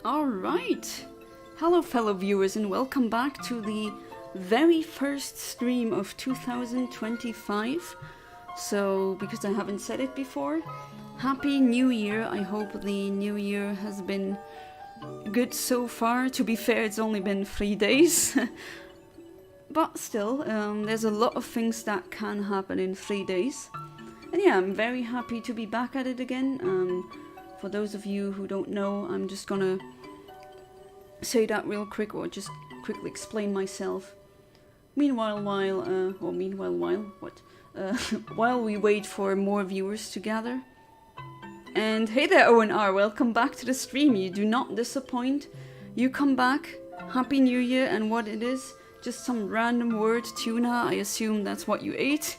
Alright! Hello fellow viewers and welcome back to the very first stream of 2025. So, because I haven't said it before, Happy New Year. I hope the new year has been good so far. To be fair, it's only been 3 days. But still, there's a lot of things that can happen in 3 days. And yeah, I'm very happy to be back at it again. For those of you who don't know, I'm just gonna say that real quick, or just quickly explain myself. While we wait for more viewers to gather. And hey there, Owen R, welcome back to the stream. You do not disappoint. You come back. Happy New Year, and what it is, just some random word, tuna. I assume that's what you ate.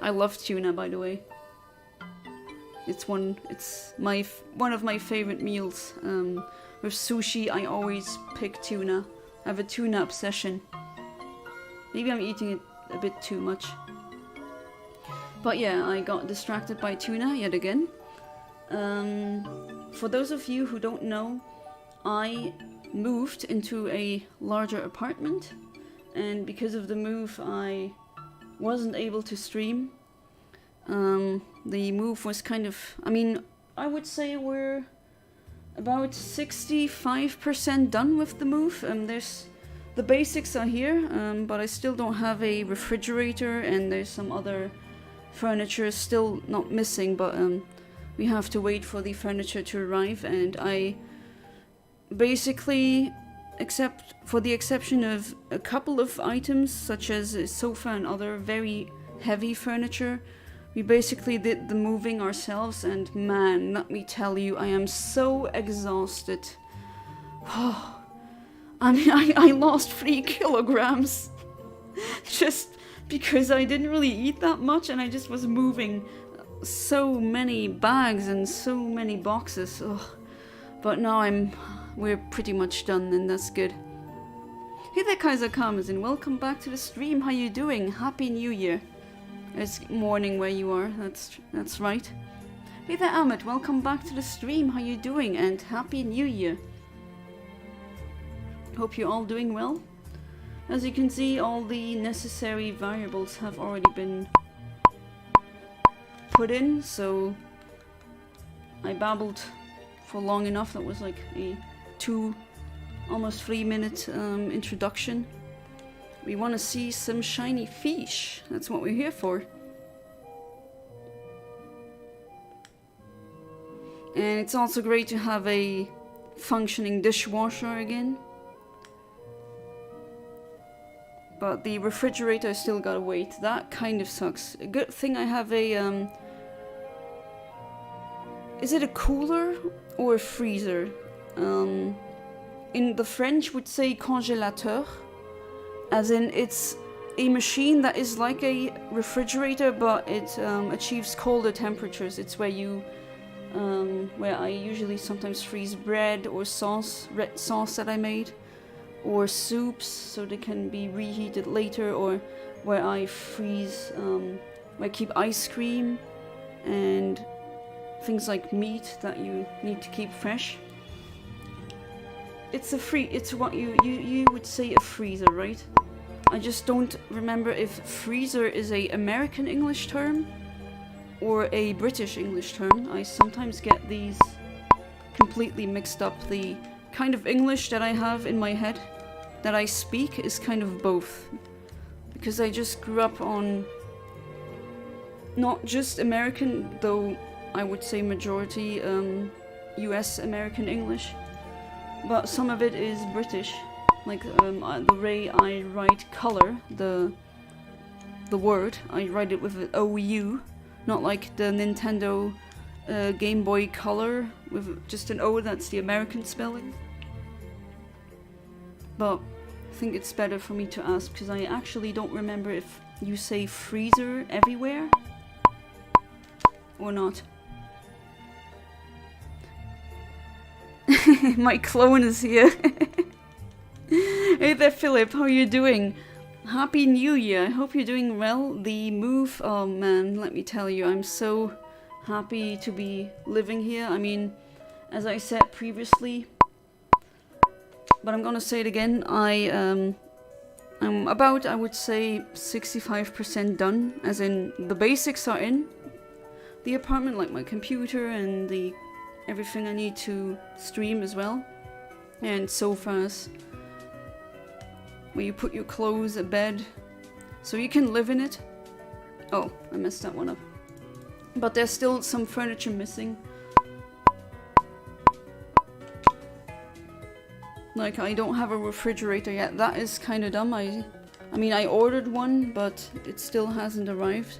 I love tuna, by the way. It's one of my favorite meals. With sushi, I always pick tuna. I have a tuna obsession. Maybe I'm eating it a bit too much. But yeah, I got distracted by tuna yet again. For those of you who don't know, I moved into a larger apartment. And because of the move, I wasn't able to stream. The move was kind of... I mean, I would say we're about 65% done with the move. The basics are here, but I still don't have a refrigerator, and there's some other furniture still not missing, but we have to wait for the furniture to arrive, and I basically, except for the exception of a couple of items, such as a sofa and other very heavy furniture, we basically did the moving ourselves, and man, let me tell you, I am so exhausted. I mean, I lost 3 kilograms just because I didn't really eat that much, and I just was moving so many bags and so many boxes. Ugh. But now we're pretty much done, and that's good. Hey there, Kaiser Karmazin, welcome back to the stream. How you doing? Happy New Year. It's morning where you are, that's right. Hey there, Ahmed, welcome back to the stream. How you doing? And Happy New Year. Hope you're all doing well. As you can see, all the necessary variables have already been put in, so I babbled for long enough. That was like a almost 3 minute introduction. We want to see some shiny fish. That's what we're here for. And it's also great to have a functioning dishwasher again. But the refrigerator still gotta wait. That kind of sucks. A good thing I have a is it a cooler or a freezer? In the French would say congélateur, as in it's a machine that is like a refrigerator, but it achieves colder temperatures. It's where where I usually sometimes freeze bread or sauce, red sauce that I made, or soups so they can be reheated later, or where I freeze, where I keep ice cream and things like meat that you need to keep fresh. It's what you would say a freezer, right? I just don't remember if freezer is a American English term or a British English term. I sometimes get these completely mixed up. The kind of English that I have in my head that I speak is kind of both, because I just grew up on not just American, though I would say majority US American English, but some of it is British. Like the way I write color, the word, I write it with an OU, not like the Nintendo Game Boy Color with just an O. That's the American spelling. But I think it's better for me to ask, because I actually don't remember if you say freezer everywhere or not. My clone is here. Hey there, Philip, how are you doing? Happy New Year. I hope you're doing well. The move, oh man, let me tell you, I'm so happy to be living here. I mean, as I said previously, but I'm gonna say it again. I'm about, I would say, 65% done, as in the basics are in the apartment, like my computer and everything I need to stream as well, and sofas where you put your clothes, a bed, so you can live in it. Oh, I messed that one up. But there's still some furniture missing. Like, I don't have a refrigerator yet. That is kind of dumb. I mean, I ordered one, but it still hasn't arrived.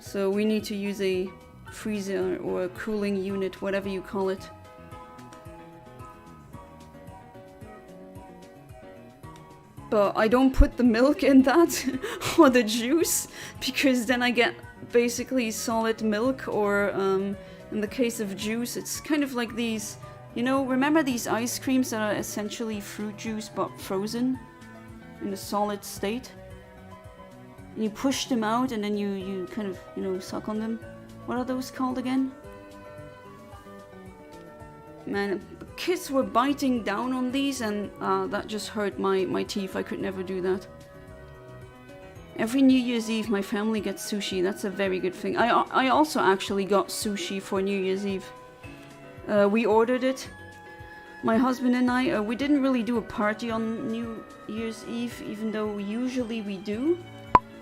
So we need to use a freezer or a cooling unit, whatever you call it. But I don't put the milk in that, or the juice, because then I get basically solid milk, or in the case of juice, it's kind of like these, you know, remember these ice creams that are essentially fruit juice but frozen in a solid state? And you push them out and then you kind of, you know, suck on them. What are those called again? Man, kids were biting down on these, and that just hurt my teeth. I could never do that. Every New Year's Eve my family gets sushi. That's a very good thing. I also actually got sushi for New Year's Eve. We ordered it. My husband and I, we didn't really do a party on New Year's Eve, even though usually we do.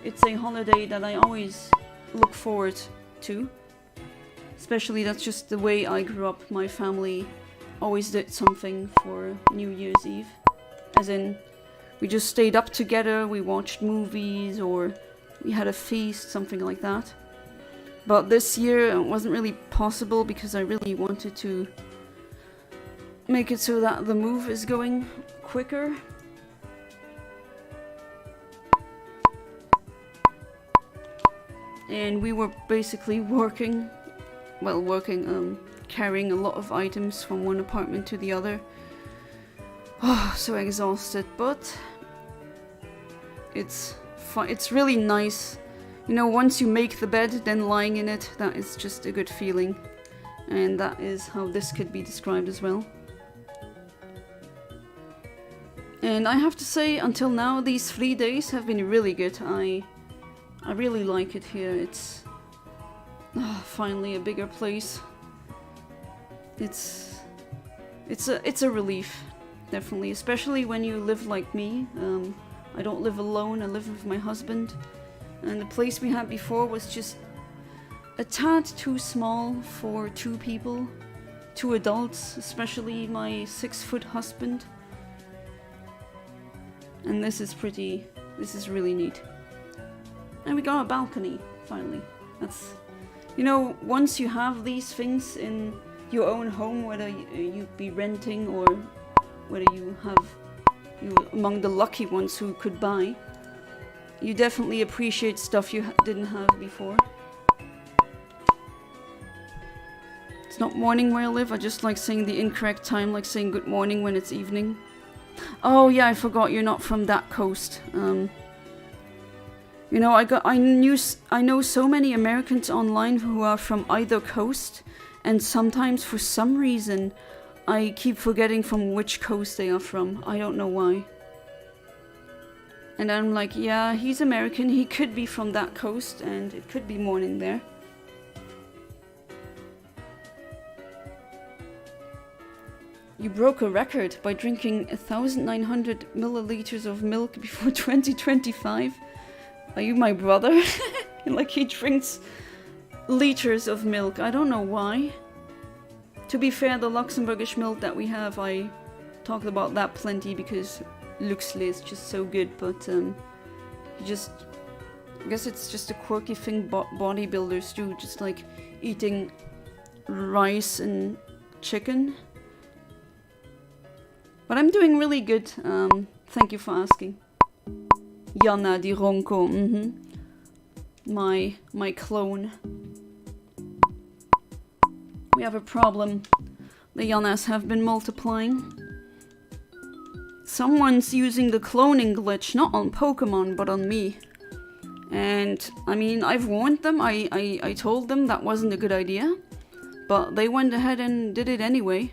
It's a holiday that I always look forward to. Especially, that's just the way I grew up. My family always did something for New Year's Eve. As in, we just stayed up together, we watched movies, or we had a feast, something like that. But this year it wasn't really possible because I really wanted to make it so that the move is going quicker. And we were basically carrying a lot of items from one apartment to the other. Oh, so exhausted, but it's fun. It's really nice. You know, once you make the bed, then lying in it, that is just a good feeling. And that is how this could be described as well. And I have to say, until now, these 3 days have been really good. I really like it here. It's finally a bigger place. It's a relief, definitely, especially when you live like me. I don't live alone, I live with my husband, and the place we had before was just a tad too small for 2 people, 2 adults, especially my 6-foot husband. And this is really neat. And we got a balcony, finally. That's, you know, once you have these things in your own home, whether you be renting or whether you're among the lucky ones who could buy, you definitely appreciate stuff you didn't have before. It's not morning where I live. I just like saying the incorrect time, like saying good morning when it's evening. Oh yeah, I forgot you're not from that coast. You know, I know so many Americans online who are from either coast, and sometimes for some reason I keep forgetting from which coast they are from. I don't know why. And I'm like, yeah, he's American, he could be from that coast, and it could be morning there. You broke a record by drinking 1,900 milliliters of milk before 2025. Are you my brother? Like, he drinks liters of milk. I don't know why. To be fair, the Luxembourgish milk that we have, I talked about that plenty because Luxley is just so good, but I guess it's just a quirky thing bodybuilders do, just like eating rice and chicken. But I'm doing really good, thank you for asking. Jana di Ronco, my clone. We have a problem. The Janas have been multiplying. Someone's using the cloning glitch, not on Pokemon, but on me. And, I mean, I've warned them, I told them that wasn't a good idea. but they went ahead and did it anyway.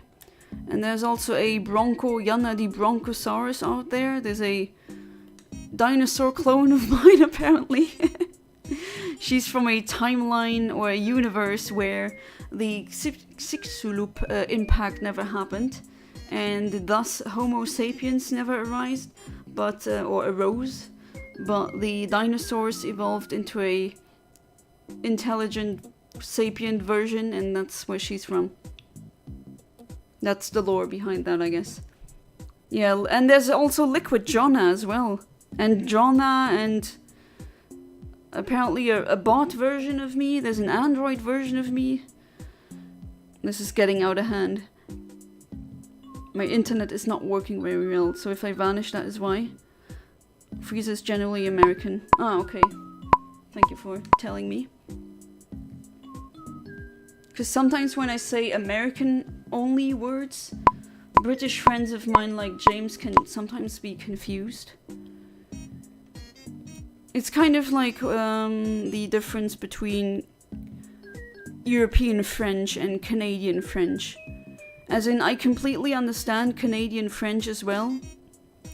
And there's also a Yana the Bronchosaurus out there. There's a dinosaur clone of mine, apparently. She's from a timeline or a universe where the Chicxulub impact never happened, and thus Homo sapiens never arose, but the dinosaurs evolved into a intelligent sapient version, and that's where she's from. That's the lore behind that, I guess. Yeah, and there's also Liquid Jonna as well. And Jonna, and apparently a bot version of me. There's an Android version of me. This is getting out of hand. My internet is not working very well, so if I vanish, that is why. Frieza is generally American. Ah, okay. Thank you for telling me. Because sometimes when I say American-only words, British friends of mine like James can sometimes be confused. It's kind of like the difference between European French and Canadian French. As in, I completely understand Canadian French as well.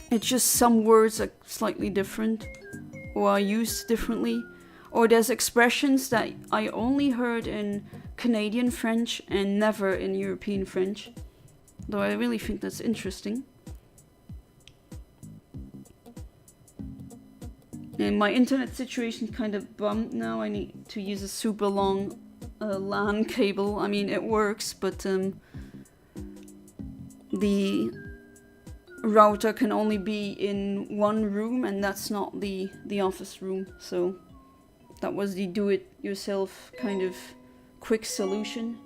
It's just some words are slightly different or are used differently. Or there's expressions that I only heard in Canadian French and never in European French. Though I really think that's interesting. And my internet situation kind of bummed now. I need to use a super long LAN cable. I mean, it works, but the router can only be in one room, and that's not the office room. So that was the do-it-yourself kind of quick solution.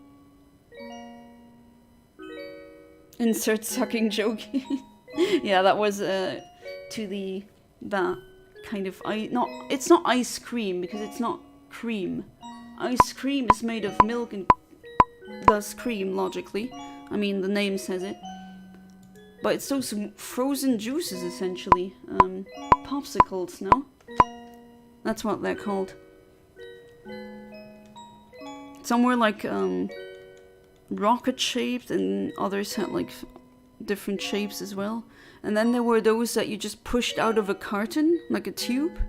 Insert sucking joke. Yeah, that was to that kind of it's not ice cream because it's not cream. Ice cream is made of milk and thus cream logically. I mean, the name says it. But it's those frozen juices essentially. Popsicles, no? That's what they're called. Some were like rocket shaped, and others had like different shapes as well. And then there were those that you just pushed out of a carton, like a tube.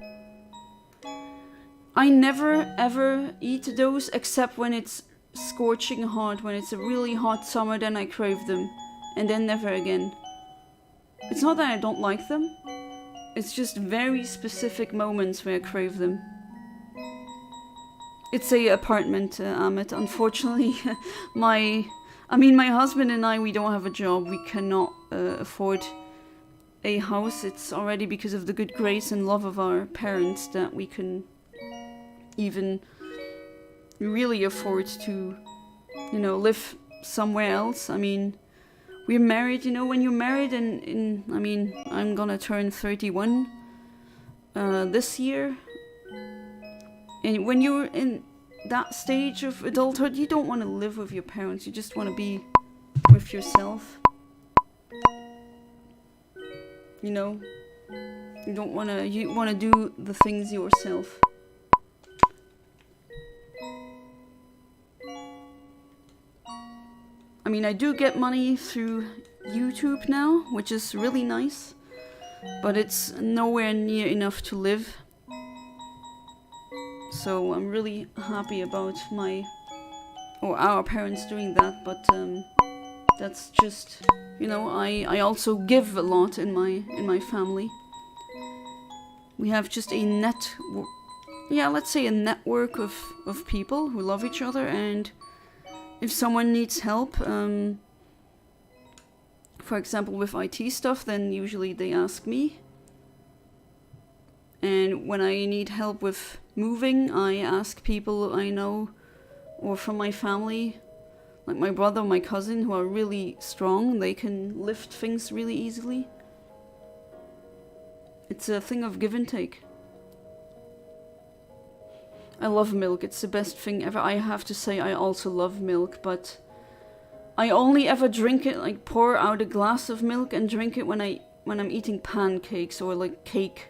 I never ever eat those except when it's scorching hot. When it's a really hot summer, then I crave them. And then never again. It's not that I don't like them. It's just very specific moments where I crave them. It's a apartment, Amit. Unfortunately, my husband and I, we don't have a job. We cannot afford a house. It's already because of the good grace and love of our parents that we can even really afford to, live somewhere else. I mean, we're married, when you're married and I'm gonna turn 31 this year. And when you're in that stage of adulthood, you don't want to live with your parents. You just want to be with yourself. You want to do the things yourself. I mean, I do get money through YouTube now, which is really nice, but it's nowhere near enough to live. So I'm really happy about our parents doing that, but that's just, I also give a lot in my family. We have just a let's say a network of people who love each other, and if someone needs help, for example with IT stuff, then usually they ask me. And when I need help with moving, I ask people I know or from my family, like my brother or my cousin, who are really strong. They can lift things really easily. It's a thing of give and take. I love milk. It's the best thing ever. I have to say I also love milk, but I only ever drink it, like pour out a glass of milk and drink it when I'm eating pancakes or like cake.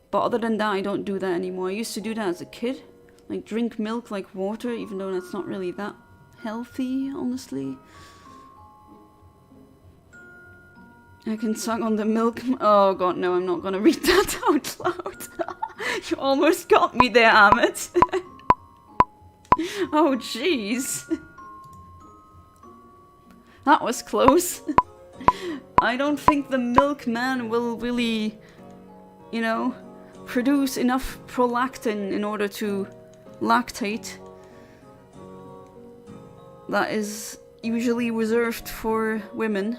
But other than that, I don't do that anymore. I used to do that as a kid. Like drink milk like water, even though that's not really that healthy, honestly. I can suck on the milk. Oh god, no, I'm not gonna read that out loud. You almost got me there, Amit. Oh jeez. That was close. I don't think the milkman will really, you know, produce enough prolactin in order to lactate. That is usually reserved for women.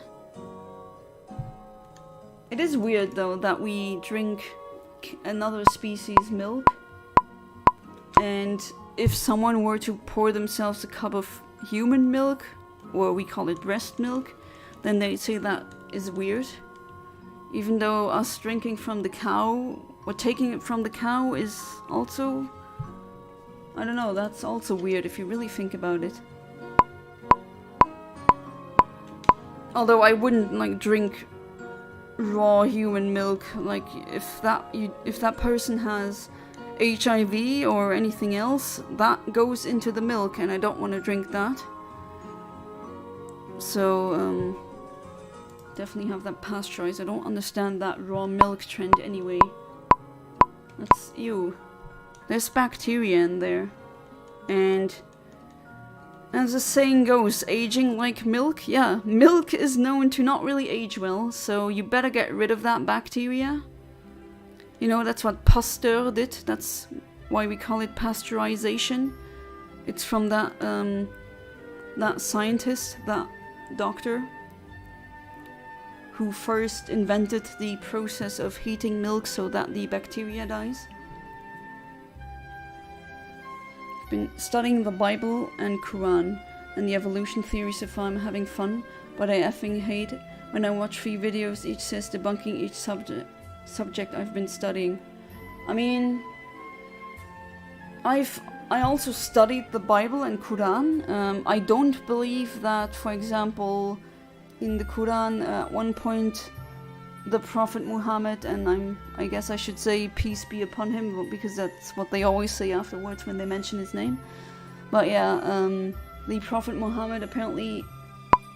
It is weird though that we drink another species' milk, and if someone were to pour themselves a cup of human milk, or we call it breast milk, then they'd say that is weird. Even though us drinking from the cow, or taking it from the cow, is also, I don't know, that's also weird if you really think about it. Although I wouldn't like drink raw human milk, like if that person has HIV or anything else, that goes into the milk and I don't want to drink that. So definitely have that pasteurized. I don't understand that raw milk trend anyway. That's ew. There's bacteria in there. And as the saying goes, aging like milk. Yeah, milk is known to not really age well, so you better get rid of that bacteria. You know, that's what Pasteur did. That's why we call it pasteurization. It's from that that scientist, that doctor, who first invented the process of heating milk so that the bacteria dies. Been studying the Bible and Quran and the evolution theory so far. I'm having fun, but I effing hate when I watch 3 videos each says debunking each subject I've been studying. I mean, I also studied the Bible and Quran. I don't believe that, for example, in the Quran at one point the Prophet Muhammad, and I guess I should say peace be upon him, because that's what they always say afterwards when they mention his name. But yeah, the Prophet Muhammad apparently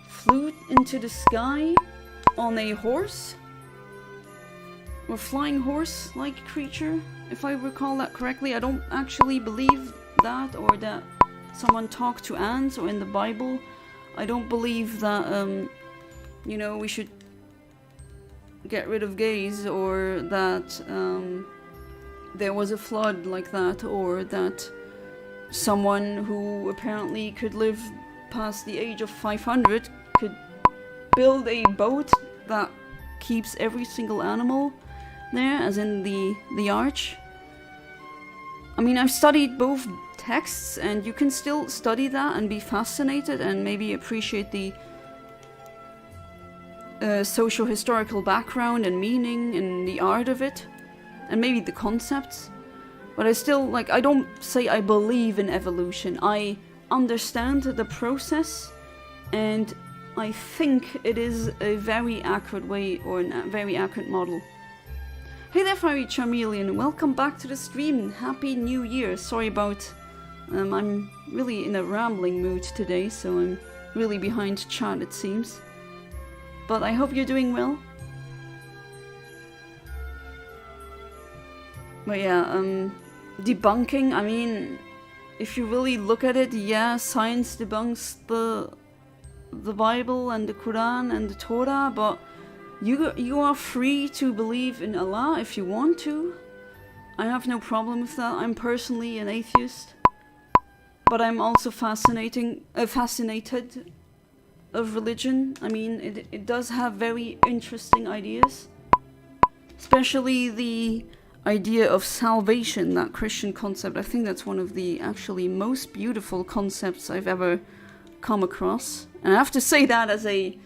flew into the sky on a horse, or flying horse-like creature, if I recall that correctly. I don't actually believe that, or that someone talked to ants, or in the Bible. I don't believe that, you know, we should get rid of gays, or that there was a flood like that, or that someone who apparently could live past the age of 500 could build a boat that keeps every single animal there, as in the arch. I mean, I've studied both texts, and you can still study that and be fascinated and maybe appreciate the social historical background and meaning and the art of it, and maybe the concepts. But I still, like, I don't say I believe in evolution. I understand the process, and I think it is a very accurate way, or a very accurate model. Hey there, Fiery Charmeleon, welcome back to the stream. Happy New Year. Sorry about, I'm really in a rambling mood today, so I'm really behind chat, it seems. But I hope you're doing well. But yeah, debunking, I mean, if you really look at it, yeah, science debunks the Bible and the Quran and the Torah, but you are free to believe in Allah if you want to. I have no problem with that. I'm personally an atheist, but I'm also fascinated of religion. I mean, it does have very interesting ideas, especially the idea of salvation, that Christian concept. I think that's one of the actually most beautiful concepts I've ever come across. And I have to say that as a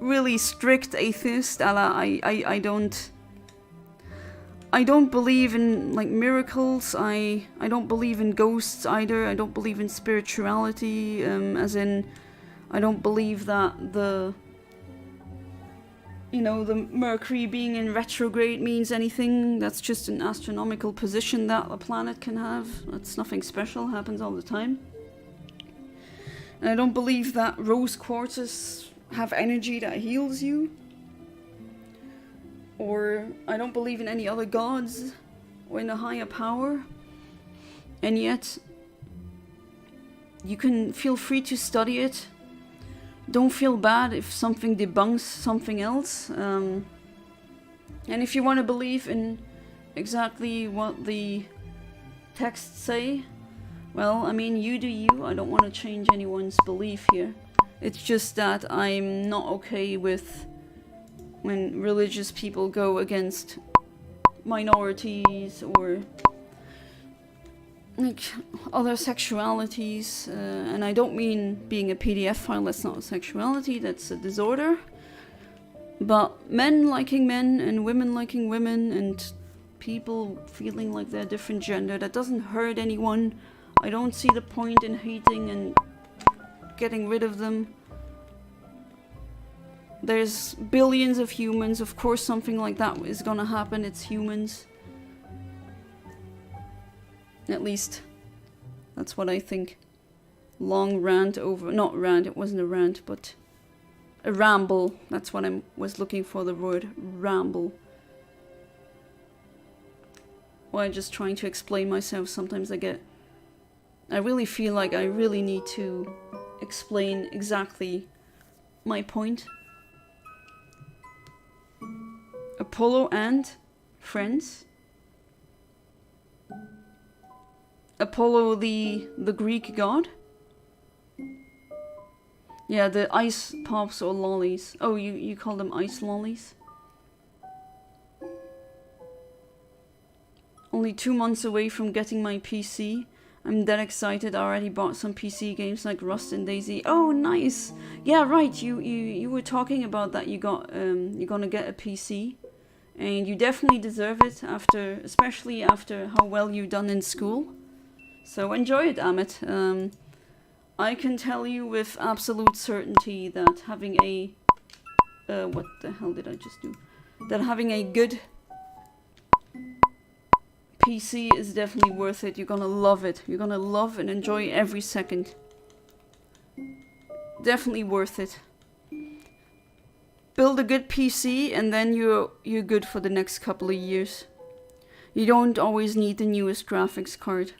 really strict atheist. I don't believe in like miracles. I don't believe in ghosts either. I don't believe in spirituality, as in I don't believe that the Mercury being in retrograde means anything. That's just an astronomical position that a planet can have. That's nothing special, happens all the time. And I don't believe that rose quartzes have energy that heals you. Or I don't believe in any other gods or in a higher power. And yet, you can feel free to study it. Don't feel bad if something debunks something else. And if you want to believe in exactly what the texts say, well, I mean, you do you. I don't want to change anyone's belief here. It's just that I'm not okay with when religious people go against minorities or like other sexualities. And I don't mean being a PDF file, that's not a sexuality, that's a disorder. But men liking men and women liking women and people feeling like they're a different gender, that doesn't hurt anyone. I don't see the point in hating and getting rid of them. There's billions of humans, of course something like that is gonna happen, it's humans. At least, that's what I think. Long rant over, not rant, it wasn't a rant, but a ramble. That's what I was looking for, the word ramble. Or I'm just trying to explain myself, sometimes I really feel like I really need to explain exactly my point. Apollo and friends. Apollo the Greek god. Yeah, the ice pops or lollies. Oh, you call them ice lollies? Only 2 months away from getting my PC. I'm that excited. I already bought some PC games like Rust and Daisy. Oh, nice. Yeah, right. You were talking about that. You're gonna get a PC, and you definitely deserve it especially after how well you've done in school. So enjoy it, Amit. I can tell you with absolute certainty that having a what the hell did I just do? That having a good PC is definitely worth it. You're gonna love it. You're gonna love and enjoy every second. Definitely worth it. Build a good PC and then you're good for the next couple of years. You don't always need the newest graphics card.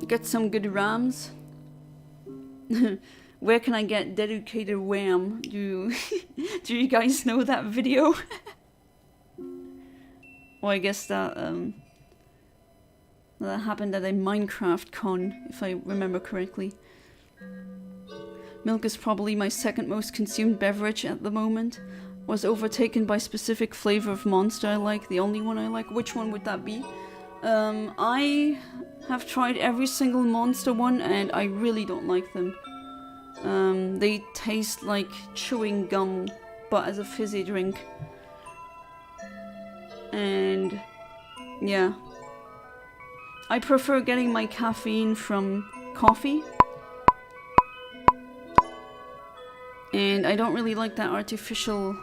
Get some good RAMs. Where can I get dedicated wham? Do you guys know that video? Well, I guess that that happened at a Minecraft con, if I remember correctly. Milk is probably my second most consumed beverage at the moment. Was overtaken by specific flavor of Monster I like, the only one I like. Which one would that be? I have tried every single Monster one and I really don't like them. They taste like chewing gum, but as a fizzy drink. And yeah, I prefer getting my caffeine from coffee. And I don't really like that artificial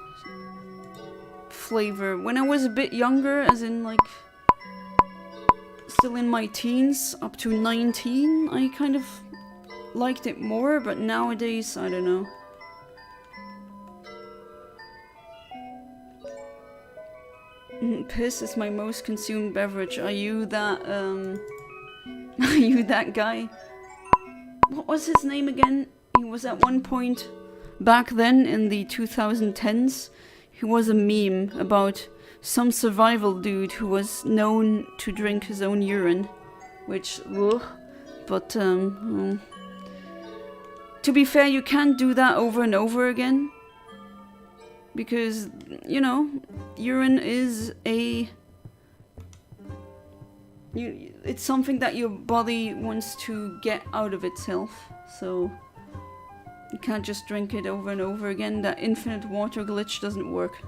flavor. When I was a bit younger, as in like still in my teens, up to 19, I kind of liked it more, but nowadays, I don't know. Piss is my most consumed beverage. Are you that, are you that guy? What was his name again? He was at one point, back then in the 2010s, he was a meme about some survival dude who was known to drink his own urine. Which, ugh, but, to be fair, you can't do that over and over again. Because, you know, urine is it's something that your body wants to get out of itself. So, you can't just drink it over and over again. That infinite water glitch doesn't work.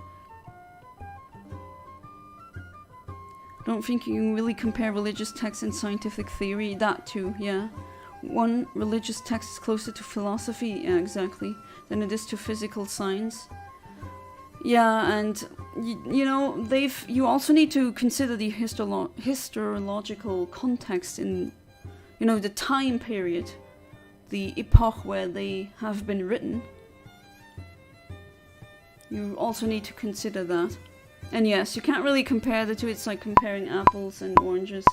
Don't think you can really compare religious texts and scientific theory. That too, yeah. One religious text is closer to philosophy, yeah, exactly, than it is to physical science. Yeah, and you know, you also need to consider the historiological context in, you know, the time period, the epoch where they have been written. You also need to consider that. And yes, you can't really compare the two. It's like comparing apples and oranges.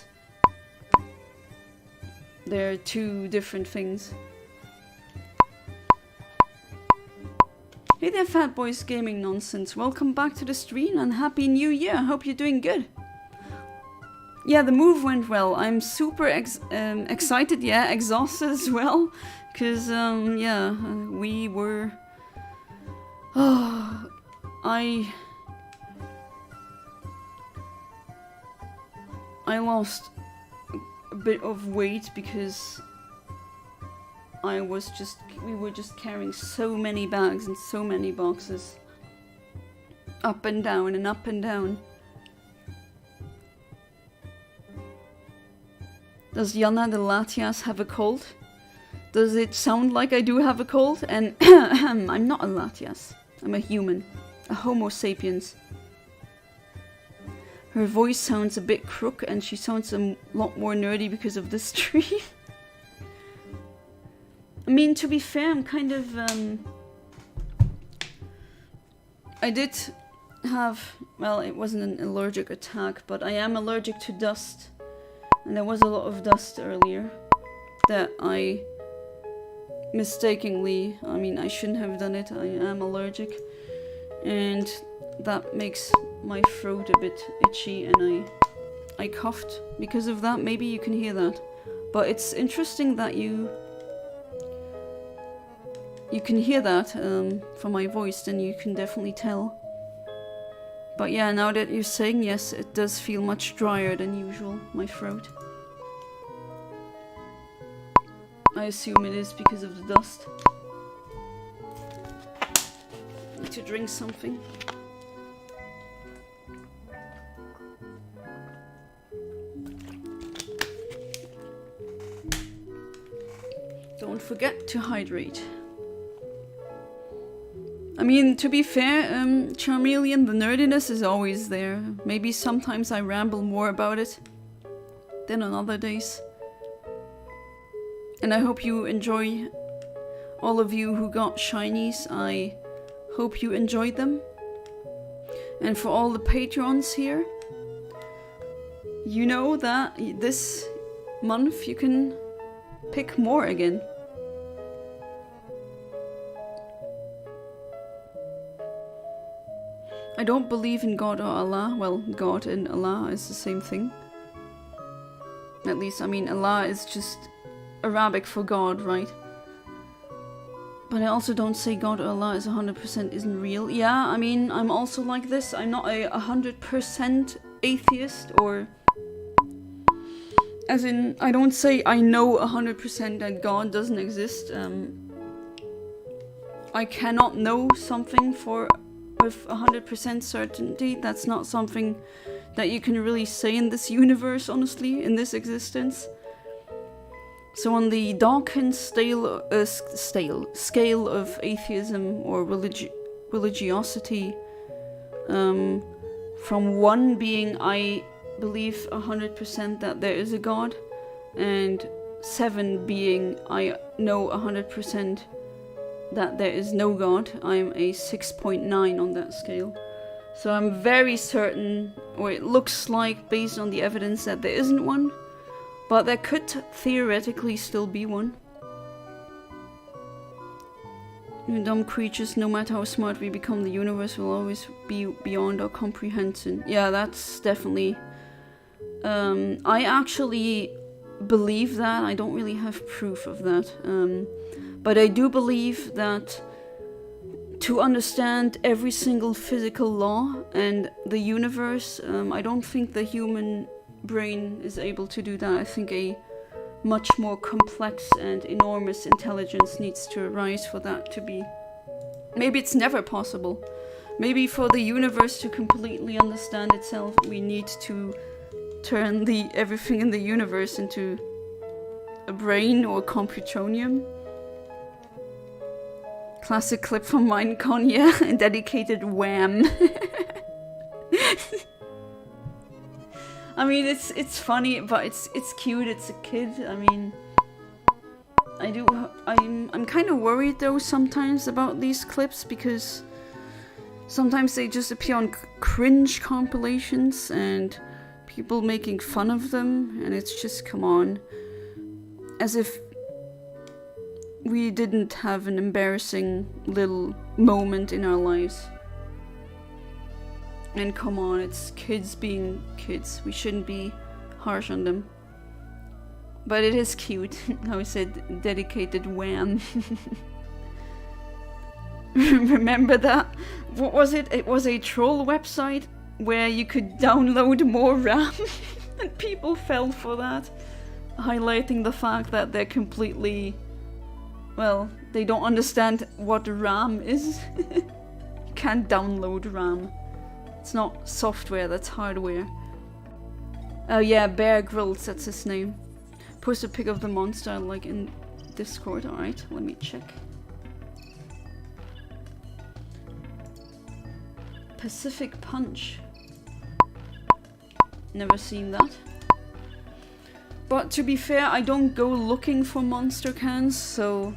They're two different things. Hey there, Fat Boys Gaming Nonsense. Welcome back to the stream and Happy New Year. I hope you're doing good. Yeah, the move went well. I'm super excited, yeah, exhausted as well. Because, yeah, we were... Oh, I lost a bit of weight because we were just carrying so many bags and so many boxes. Up and down and up and down. Does Yana the Latias have a cold? Does it sound like I do have a cold? And I'm not a Latias. I'm a human. A Homo sapiens. Her voice sounds a bit crook and she sounds a lot more nerdy because of this stream. I mean, to be fair, I'm kind of, I did have, well, it wasn't an allergic attack, but I am allergic to dust. And there was a lot of dust earlier that I mistakenly, I mean, I shouldn't have done it. I am allergic. And that makes my throat a bit itchy and I coughed because of that. Maybe you can hear that. But it's interesting that you can hear that from my voice, then you can definitely tell. But yeah, now that you're saying, yes, it does feel much drier than usual, my throat. I assume it is because of the dust. Need to drink something. Don't forget to hydrate. I mean, to be fair, Charmeleon, the nerdiness is always there. Maybe sometimes I ramble more about it than on other days. And I hope you enjoy, all of you who got shinies, I hope you enjoyed them. And for all the patrons here, you know that this month you can pick more again. I don't believe in God or Allah. Well, God and Allah is the same thing. At least, I mean, Allah is just Arabic for God, right? But I also don't say God or Allah is 100% isn't real. Yeah, I mean, I'm also like this. I'm not a 100% atheist, or... As in, I don't say I know 100% that God doesn't exist. I cannot know something with 100% certainty. That's not something that you can really say in this universe, honestly, in this existence. So on the Dawkins scale of atheism or religiosity, from 1 being I believe 100% that there is a God, and 7 being I know 100% that there is no God, I'm a 6.9 on that scale. So I'm very certain, or it looks like based on the evidence, that there isn't one, but there could theoretically still be one. You dumb creatures, no matter how smart we become, the universe will always be beyond our comprehension. Yeah, that's definitely... I actually believe that. I don't really have proof of that. But I do believe that to understand every single physical law and the universe, I don't think the human brain is able to do that. I think a much more complex and enormous intelligence needs to arise for that to be... Maybe it's never possible. Maybe for the universe to completely understand itself, we need to turn everything in the universe into a brain or computronium. Classic clip from Minecon, yeah, dedicated wham. I mean, it's funny, but it's cute. It's a kid. I mean, I'm kind of worried though sometimes about these clips because sometimes they just appear on cringe compilations and people making fun of them, and it's just, come on, as if we didn't have an embarrassing little moment in our lives. And come on, it's kids being kids. We shouldn't be harsh on them. But it is cute. How I said, dedicated wham. Remember that? What was it? It was a troll website where you could download more RAM. And people fell for that. Highlighting the fact that they're completely... well, they don't understand what RAM is. You can't download RAM. It's not software, that's hardware. Oh yeah, Bear Grylls, that's his name. Post a pic of the monster like in Discord. Alright, let me check. Pacific Punch. Never seen that. But to be fair, I don't go looking for monster cans, so...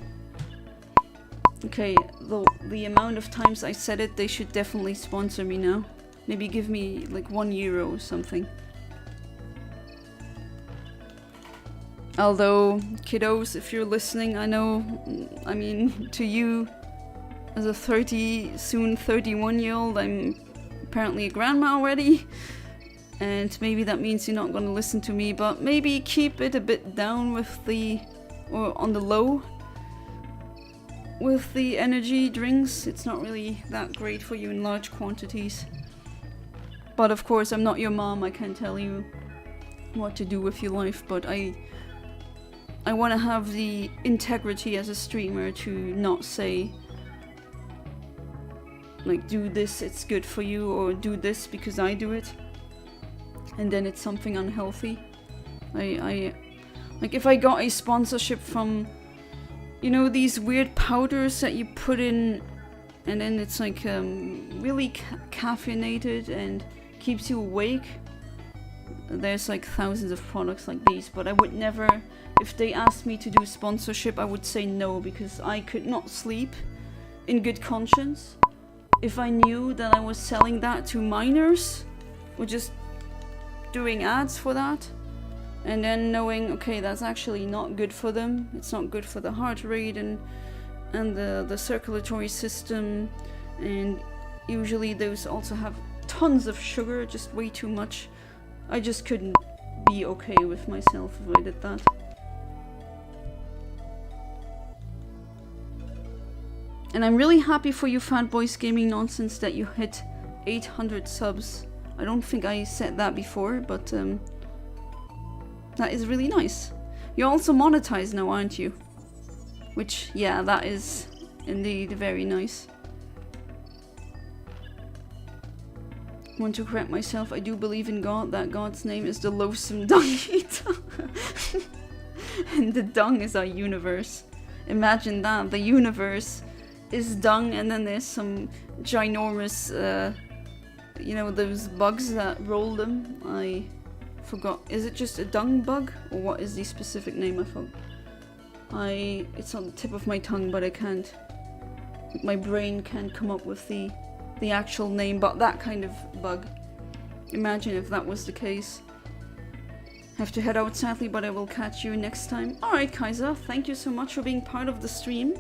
okay, the amount of times I said it, they should definitely sponsor me now. Maybe give me like €1 or something. Although, kiddos, if you're listening, I know, I mean, to you, as a 30, soon 31-year-old, I'm apparently a grandma already. And maybe that means you're not going to listen to me, but maybe keep it a bit down with the, or on the low, with the energy drinks. It's not really that great for you in large quantities. But of course, I'm not your mom, I can't tell you what to do with your life, but I want to have the integrity as a streamer to not say, like, do this, it's good for you, or do this because I do it, and then it's something unhealthy. Like, if I got a sponsorship from, you know, these weird powders that you put in, and then it's like really caffeinated and keeps you awake. There's like thousands of products like these, but I would never, if they asked me to do sponsorship, I would say no, because I could not sleep in good conscience if I knew that I was selling that to minors, or just doing ads for that, and then knowing, okay, that's actually not good for them, it's not good for the heart rate and the circulatory system, and usually those also have tons of sugar, just way too much. I just couldn't be okay with myself if I did that. And I'm really happy for you Fat Boys Gaming Nonsense that you hit 800 subs. I don't think I said that before, but that is really nice. You're also monetized now, aren't you? Which, yeah, that is indeed very nice. Want to correct myself, I do believe in God, that God's name is the loathsome dung eater. And the dung is our universe. Imagine that, the universe is dung, and then there's some ginormous, you know, those bugs that roll them. I forgot, is it just a dung bug? Or what is the specific name? I forgot. It's on the tip of my tongue, but I can't, my brain can't come up with the actual name, but that kind of bug. Imagine if that was the case. Have to head out sadly, but I will catch you next time. Alright, Kaiser, thank you so much for being part of the stream.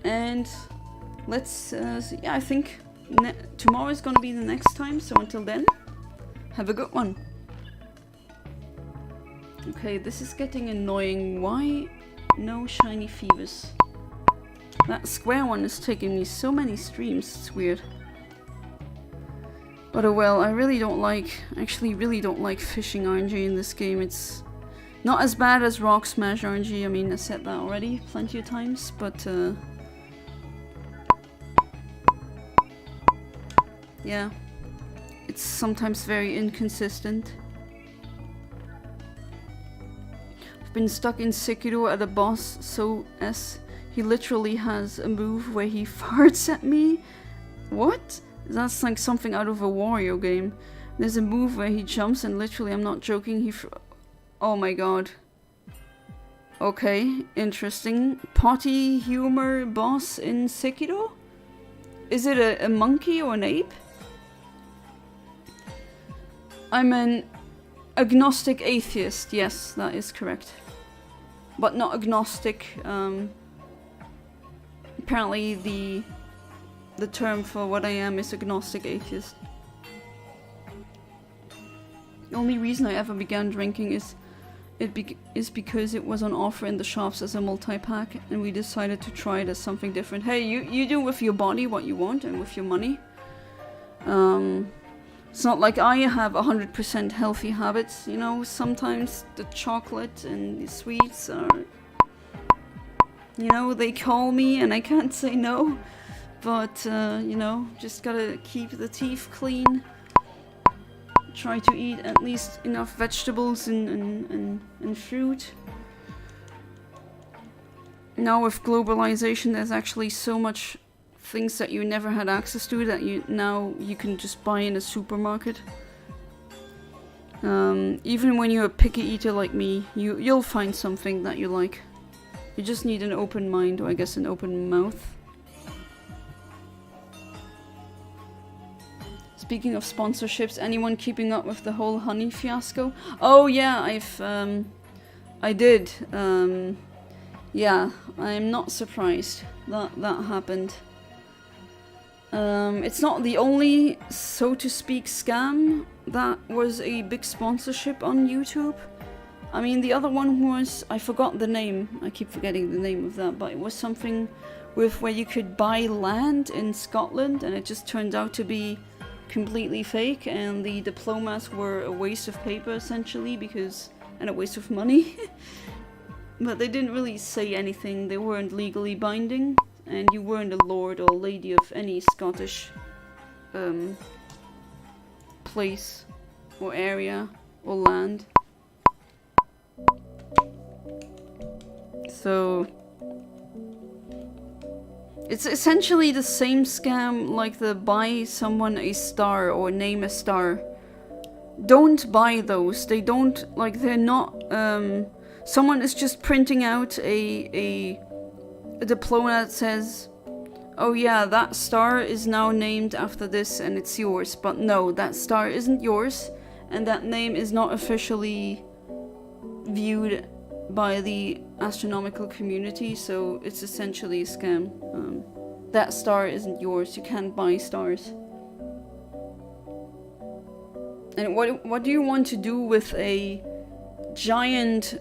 And let's, yeah, I think tomorrow is gonna be the next time, so until then, have a good one. Okay, this is getting annoying. Why no shiny Feebas? That square one is taking me so many streams, it's weird. But oh well, I really don't like, actually really don't like fishing RNG in this game. It's not as bad as Rock Smash RNG, I mean I said that already plenty of times, but yeah, it's sometimes very inconsistent. I've been stuck in Sekiro at a boss, so he literally has a move where he farts at me. What? That's like something out of a Wario game. There's a move where he jumps and literally, I'm not joking, oh my god. Okay, interesting. Potty humor boss in Sekiro? Is it a monkey or an ape? I'm an agnostic atheist. Yes, that is correct. But not agnostic. Apparently the term for what I am is agnostic atheist. The only reason I ever began drinking is because it was on offer in the shops as a multi-pack, and we decided to try it as something different. Hey, you do with your body what you want and with your money. It's not like I have 100% healthy habits, you know. Sometimes the chocolate and the sweets are, you know, they call me and I can't say no. But, you know, just gotta keep the teeth clean. Try to eat at least enough vegetables and fruit. Now with globalization, there's actually so much things that you never had access to that you can just buy in a supermarket. Even when you're a picky eater like me, you'll find something that you like. You just need an open mind, or I guess an open mouth. Speaking of sponsorships, anyone keeping up with the whole honey fiasco? Oh yeah, I did. Yeah, I'm not surprised that happened. It's not the only, so to speak, scam that was a big sponsorship on YouTube. I mean, the other one was, I forgot the name. I keep forgetting the name of that, but it was something with where you could buy land in Scotland, and it just turned out to be completely fake, and the diplomas were a waste of paper essentially, and a waste of money. But they didn't really say anything. They weren't legally binding, and you weren't a lord or lady of any Scottish place or area or land. So it's essentially the same scam like the buy someone a star or name a star. Don't buy those. They don't, like, they're not, someone is just printing out a diploma that says, oh yeah, that star is now named after this and it's yours. But no, that star isn't yours, and that name is not officially viewed by the astronomical community, so it's essentially a scam. That star isn't yours. You can't buy stars. And what do you want to do with a giant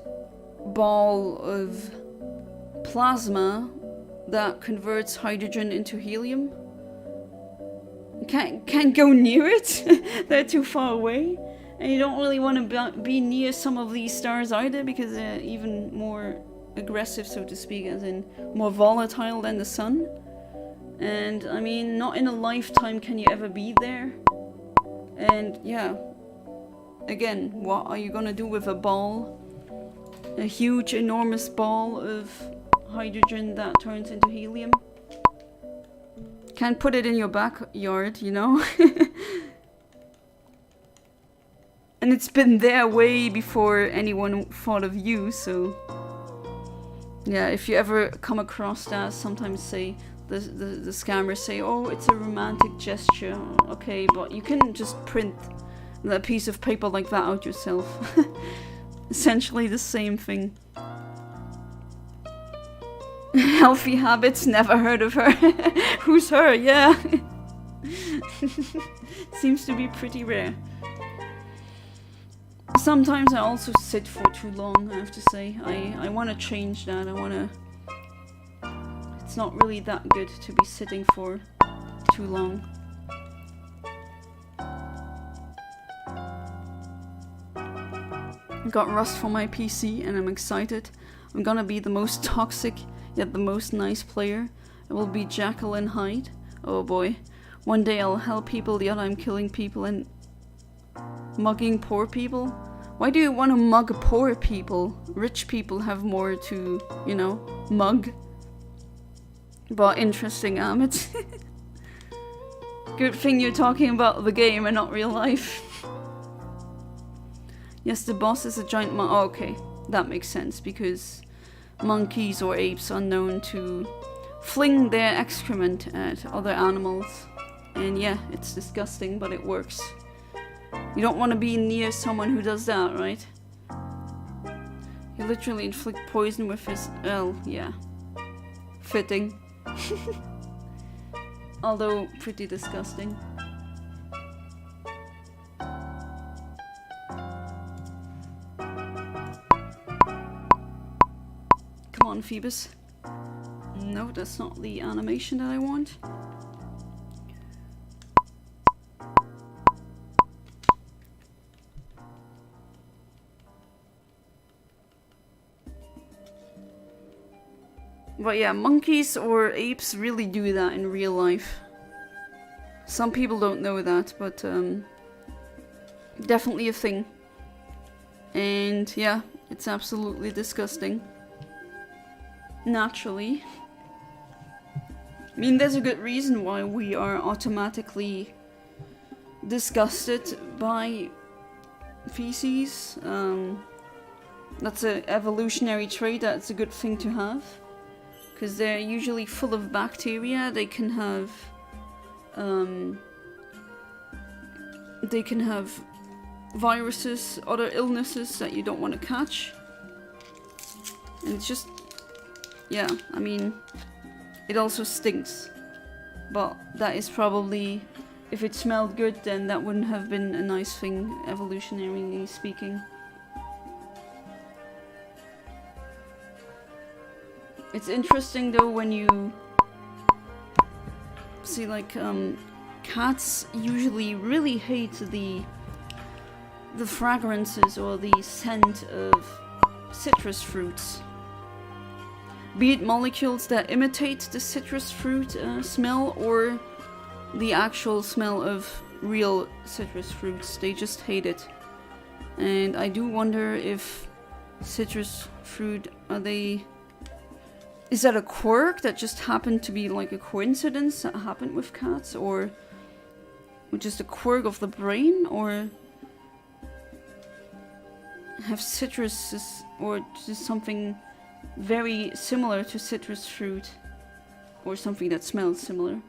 ball of plasma that converts hydrogen into helium? You can't go near it. They're too far away. And you don't really want to be near some of these stars either, because they're even more aggressive, so to speak, as in more volatile than the sun. And I mean, not in a lifetime can you ever be there. And yeah, again, what are you gonna do with a ball? A huge, enormous ball of hydrogen that turns into helium? Can't put it in your backyard, you know? And it's been there way before anyone thought of you, so... Yeah, if you ever come across that, sometimes say, the scammers say, oh, it's a romantic gesture. Okay, but you can just print that piece of paper like that out yourself. Essentially the same thing. Healthy habits, never heard of her. Who's her? Yeah. Seems to be pretty rare. Sometimes I also sit for too long, I have to say. I want to change that. It's not really that good to be sitting for too long. Got Rust for my PC and I'm excited. I'm gonna be the most toxic yet the most nice player. It will be Jekyll and Hyde. Oh boy. One day I'll help people, the other I'm killing people and mugging poor people. Why do you want to mug poor people? Rich people have more to, you know, mug. But interesting, Amit. Good thing you're talking about the game and not real life. Yes, the boss is a giant mon- oh, okay, that makes sense, because monkeys or apes are known to fling their excrement at other animals. And yeah, it's disgusting, but it works. You don't want to be near someone who does that, right? You literally inflict poison with his... well, yeah. Fitting. Although, pretty disgusting. Come on, Feebas. No, that's not the animation that I want. But yeah, monkeys or apes really do that in real life. Some people don't know that, but definitely a thing. And yeah, it's absolutely disgusting. Naturally. I mean, there's a good reason why we are automatically disgusted by feces. That's an evolutionary trait, that's a good thing to have. Because they're usually full of bacteria, they can have viruses, other illnesses that you don't want to catch. And it's just, yeah, I mean, it also stinks. But that is probably, if it smelled good, then that wouldn't have been a nice thing, evolutionarily speaking. It's interesting though when you see like cats usually really hate the fragrances or the scent of citrus fruits. Be it molecules that imitate the citrus fruit smell or the actual smell of real citrus fruits, they just hate it. And I do wonder if citrus fruit, is that a quirk that just happened to be like a coincidence that happened with cats, or just a quirk of the brain, or have citruses, or just something very similar to citrus fruit, or something that smells similar?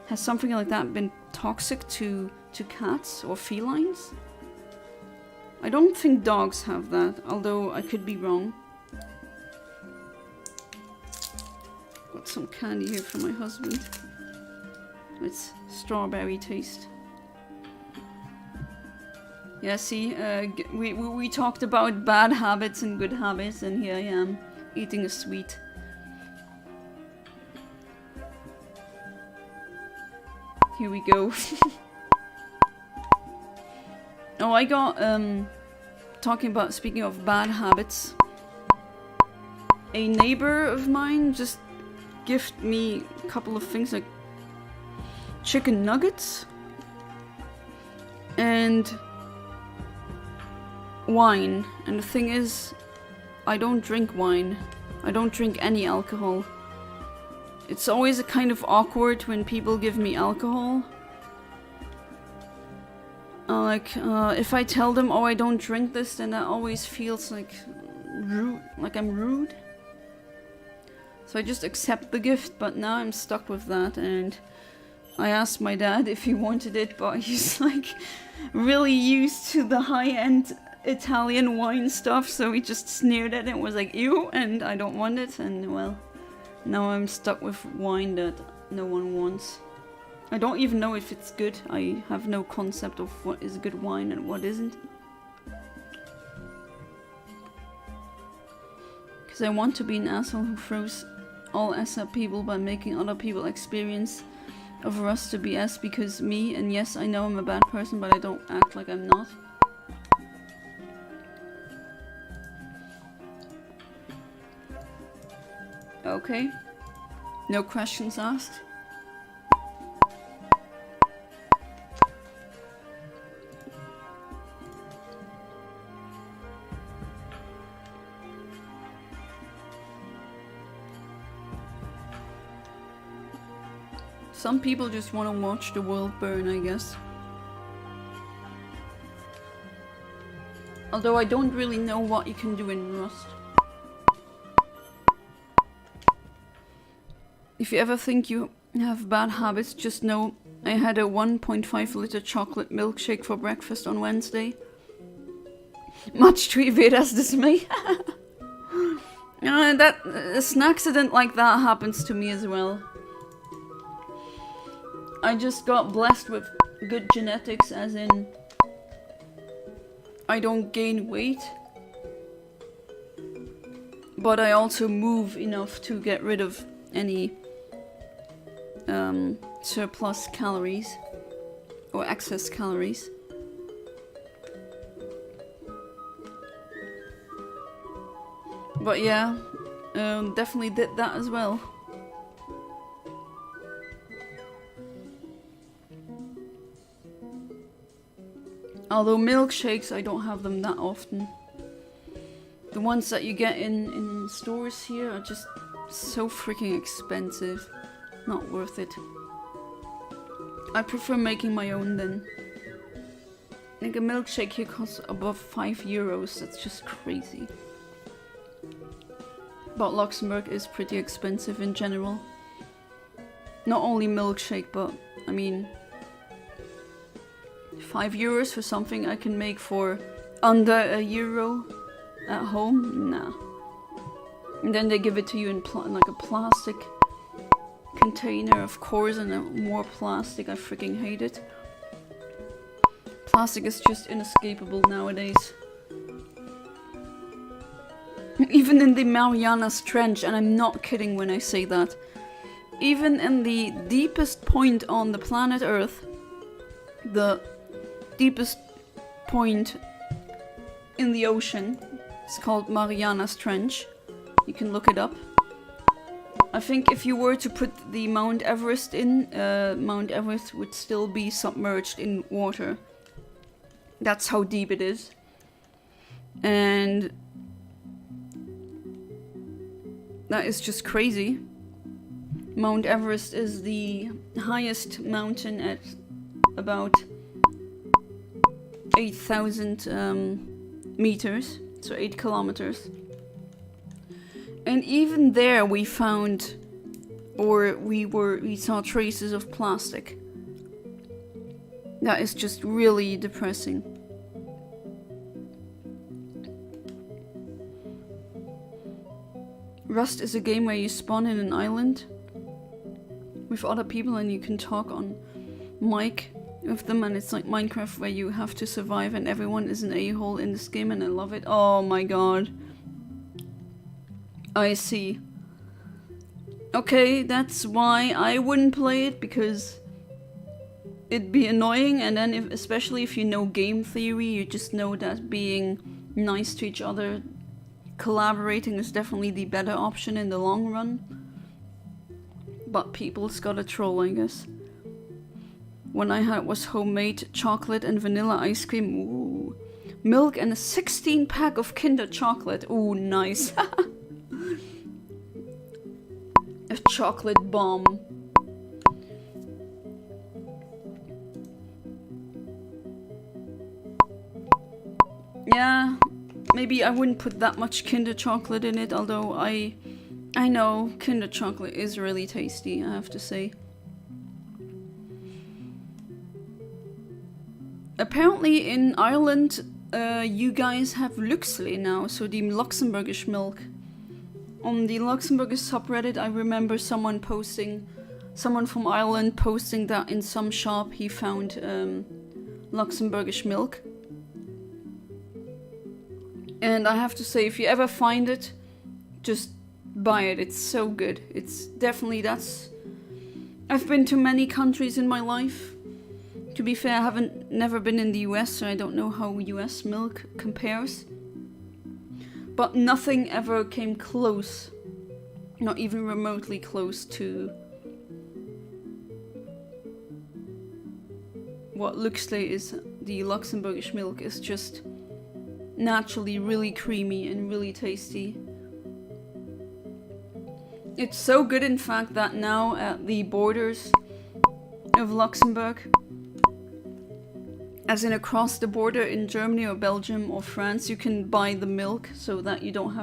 Has something like that been toxic to cats or felines? I don't think dogs have that, although I could be wrong. Got some candy here for my husband. It's strawberry taste. Yeah, see, we talked about bad habits and good habits, and here I am, eating a sweet. Here we go. Oh, I got, speaking of bad habits, a neighbor of mine just gifted me a couple of things like chicken nuggets and wine. And the thing is, I don't drink wine. I don't drink any alcohol. It's always a kind of awkward when people give me alcohol. If I tell them, oh, I don't drink this, then that always feels like rude, like I'm rude. So I just accept the gift, but now I'm stuck with that, and I asked my dad if he wanted it, but he's like really used to the high-end Italian wine stuff, so he just sneered at it and was like, ew, and I don't want it, and well, now I'm stuck with wine that no one wants. I don't even know if it's good. I have no concept of what is good wine and what isn't. Because I want to be an asshole who throws all S at people by making other people experience of Rust to be S because me, and yes, I know I'm a bad person, but I don't act like I'm not. Okay. No questions asked. Some people just want to watch the world burn, I guess. Although I don't really know what you can do in Rust. If you ever think you have bad habits, just know I had a 1.5 liter chocolate milkshake for breakfast on Wednesday. Much to Iveda's dismay. An accident like that happens to me as well. I just got blessed with good genetics, as in I don't gain weight, but I also move enough to get rid of any surplus calories or excess calories. But yeah, definitely did that as well. Although milkshakes, I don't have them that often. The ones that you get in stores here are just so freaking expensive. Not worth it. I prefer making my own then. I think a milkshake here costs above €5. That's just crazy. But Luxembourg is pretty expensive in general. Not only milkshake, but I mean, €5 for something I can make for under €1 at home? Nah. And then they give it to you in like a plastic container, of course, and more plastic. I freaking hate it. Plastic is just inescapable nowadays. Even in the Marianas Trench, and I'm not kidding when I say that, even in the deepest point on the planet Earth, the deepest point in the ocean, it's called Marianas Trench. You can look it up. I think if you were to put the Mount Everest in, Mount Everest would still be submerged in water. That's how deep it is. And that is just crazy. Mount Everest is the highest mountain at about 8,000 meters, so 8 kilometers. And even there we found, or we saw traces of plastic. That is just really depressing. Rust is a game where you spawn in an island with other people and you can talk on mic with them, and it's like Minecraft where you have to survive and everyone is an a-hole in this game, and I love it. Oh my god. I see. Okay, that's why I wouldn't play it, because it'd be annoying, and then especially if you know game theory, you just know that being nice to each other, collaborating is definitely the better option in the long run. But people's gotta troll, I guess. One I had was homemade chocolate and vanilla ice cream. Ooh. Milk and a 16 pack of Kinder chocolate. Ooh, nice. A chocolate bomb. Yeah, maybe I wouldn't put that much Kinder chocolate in it, although I know Kinder chocolate is really tasty, I have to say. Apparently in Ireland, you guys have Luxley now, so the Luxembourgish milk. On the Luxembourgish subreddit, I remember someone from Ireland posting that in some shop he found Luxembourgish milk. And I have to say, if you ever find it, just buy it. It's so good. It's definitely, I've been to many countries in my life. To be fair, I never been in the US, so I don't know how US milk compares. But nothing ever came close, not even remotely close to what Luxley is. The Luxembourgish milk is just naturally really creamy and really tasty. It's so good, in fact, that now at the borders of Luxembourg, as in across the border in Germany or Belgium or France, you can buy the milk so that you don't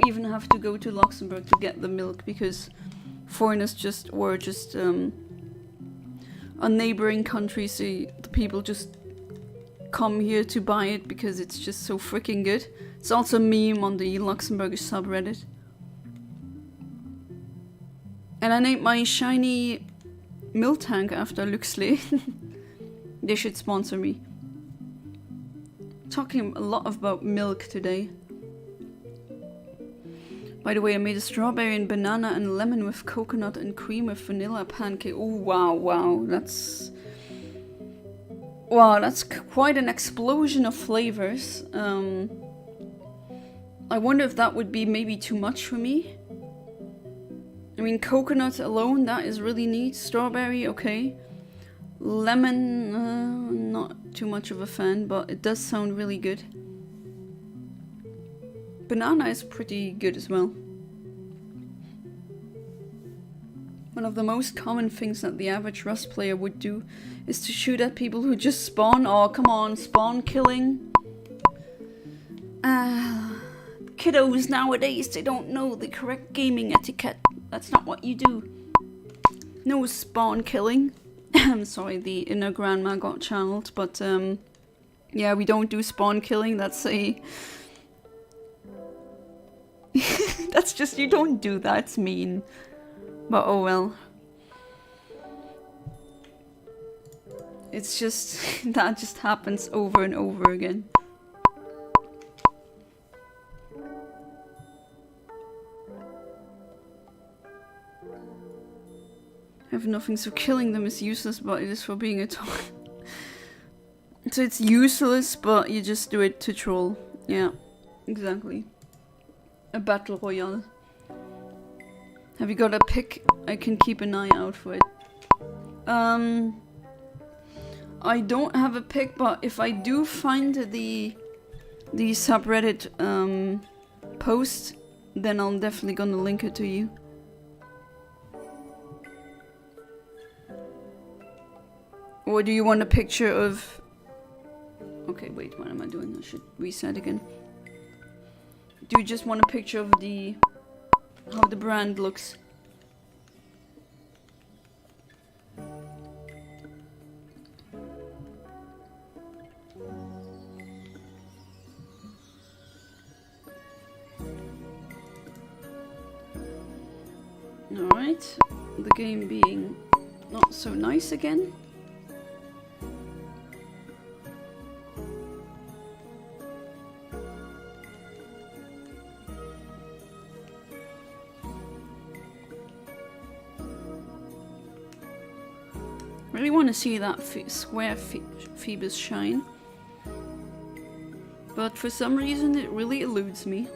even have to go to Luxembourg to get the milk, because foreigners on neighboring countries, the people just come here to buy it because it's just so freaking good. It's also a meme on the Luxembourgish subreddit. And I named my shiny milk tank after Luxley. They should sponsor me. Talking a lot about milk today. By the way, I made a strawberry and banana and lemon with coconut and cream with vanilla pancake. Oh, wow. That's quite an explosion of flavors. I wonder if that would be maybe too much for me. I mean, coconut alone, that is really neat. Strawberry, okay. Lemon, not too much of a fan, but it does sound really good. Banana is pretty good as well. One of the most common things that the average Rust player would do is to shoot at people who just spawn. Oh, come on, spawn killing. Kiddos nowadays, they don't know the correct gaming etiquette. That's not what you do. No spawn killing. I'm sorry, the inner grandma got channeled, but yeah, we don't do spawn killing. That's a... That's just, you don't do that, it's mean. But oh well. It's just, that just happens over and over again. I have nothing, so killing them is useless, but it is for being a troll. So it's useless, but you just do it to troll. Yeah, exactly. A battle royale. Have you got a pick? I can keep an eye out for it. I don't have a pick, but if I do find the subreddit post, then I'm definitely gonna link it to you. Or do you want a picture of... Okay, wait, what am I doing? I should reset again. Do you just want a picture of the... how the brand looks? Alright, the game being not so nice again. Really want to see that square Feebas shine, but for some reason it really eludes me.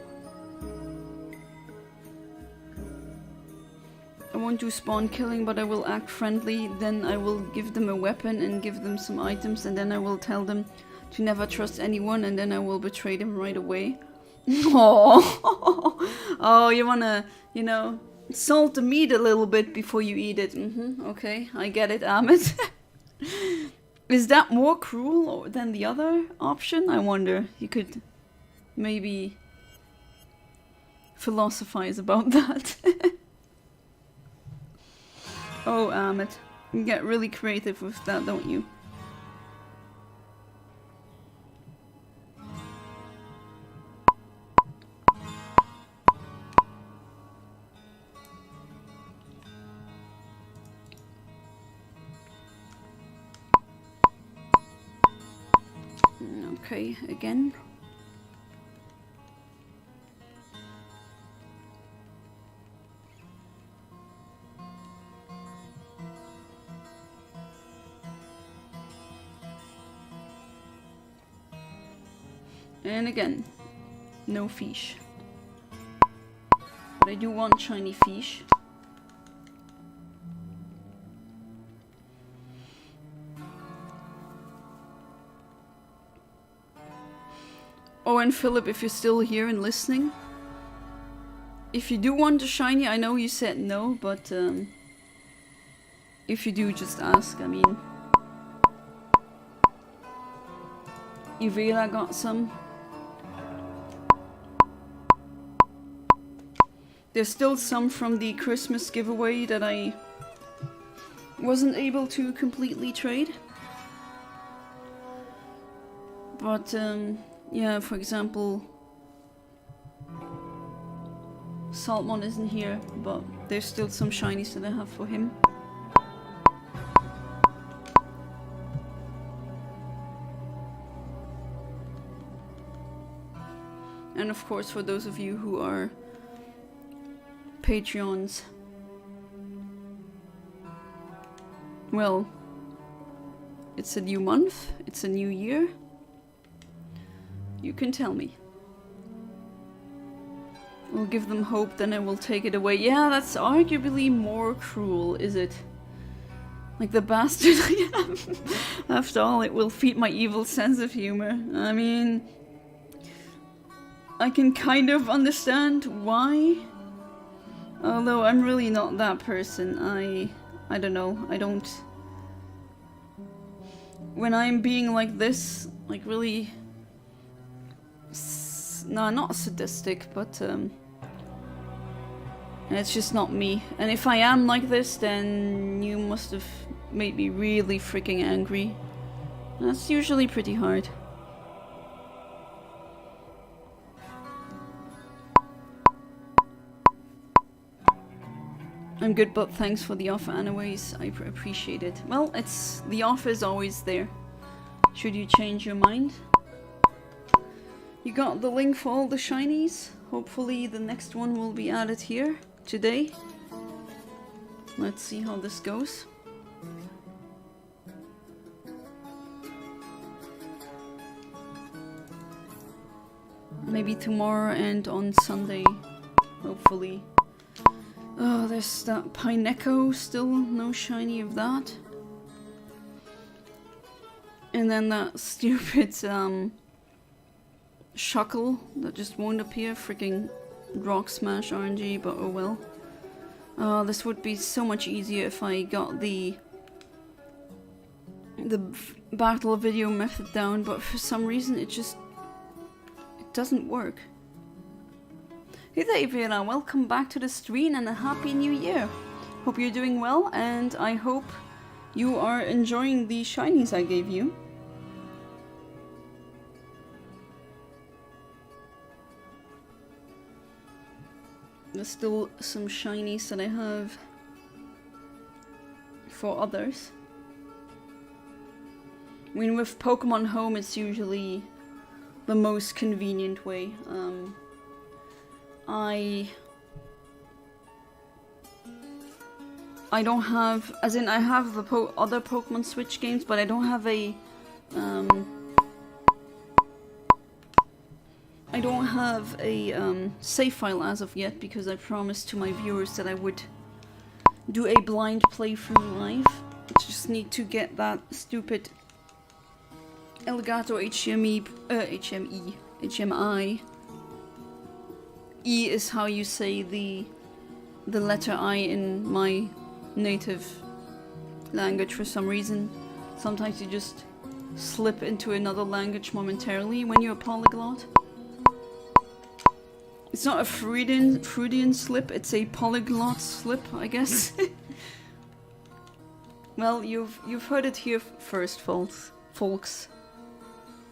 I won't do spawn killing, but I will act friendly. Then I will give them a weapon and give them some items, and then I will tell them to never trust anyone, and then I will betray them right away. Oh, oh, you wanna, you know, salt the meat a little bit before you eat it. Okay, I get it, Amit. Is that more cruel than the other option? I wonder. You could maybe philosophize about that. Oh, Amit. You get really creative with that, don't you? Okay, again. And again, no fish. But I do want shiny fish. Oh, and Philip, if you're still here and listening, if you do want a shiny, I know you said no, but if you do, just ask. I mean, Ivela got some. There's still some from the Christmas giveaway that I wasn't able to completely trade. But, yeah, for example, Saltmon isn't here, but there's still some shinies that I have for him. And of course, for those of you who are Patreons, well, it's a new month, it's a new year. You can tell me. We'll give them hope, then I will take it away. Yeah, that's arguably more cruel, is it? Like the bastard I am. After all, it will feed my evil sense of humor. I mean, I can kind of understand why. Although I'm really not that person. I don't know. I don't... When I'm being like this, like really... No, not sadistic, but it's just not me. And if I am like this, then you must have made me really freaking angry. That's usually pretty hard. I'm good, but thanks for the offer anyways. I appreciate it. Well, the offer is always there. Should you change your mind? You got the link for all the shinies. Hopefully the next one will be added here today. Let's see how this goes. Maybe tomorrow and on Sunday, hopefully. Oh, there's that Pineco, still no shiny of that. And then that stupid Shuckle that just won't appear. Freaking Rock Smash RNG, but oh well. This would be so much easier if I got the battle video method down, but for some reason it doesn't work. Hey there, Ivera, welcome back to the stream and a happy new year. Hope you're doing well, and I hope you are enjoying the shinies I gave you. There's still some shinies that I have for others. I mean, with Pokemon Home, it's usually the most convenient way. I don't have, as in I have the other Pokemon Switch games, but I don't have a save file as of yet, because I promised to my viewers that I would do a blind playthrough live. I just need to get that stupid Elgato HMI. E is how you say the letter I in my native language for some reason. Sometimes you just slip into another language momentarily when you're a polyglot. It's not a Freudian slip, it's a polyglot slip, I guess. Well, you've heard it here first, folks.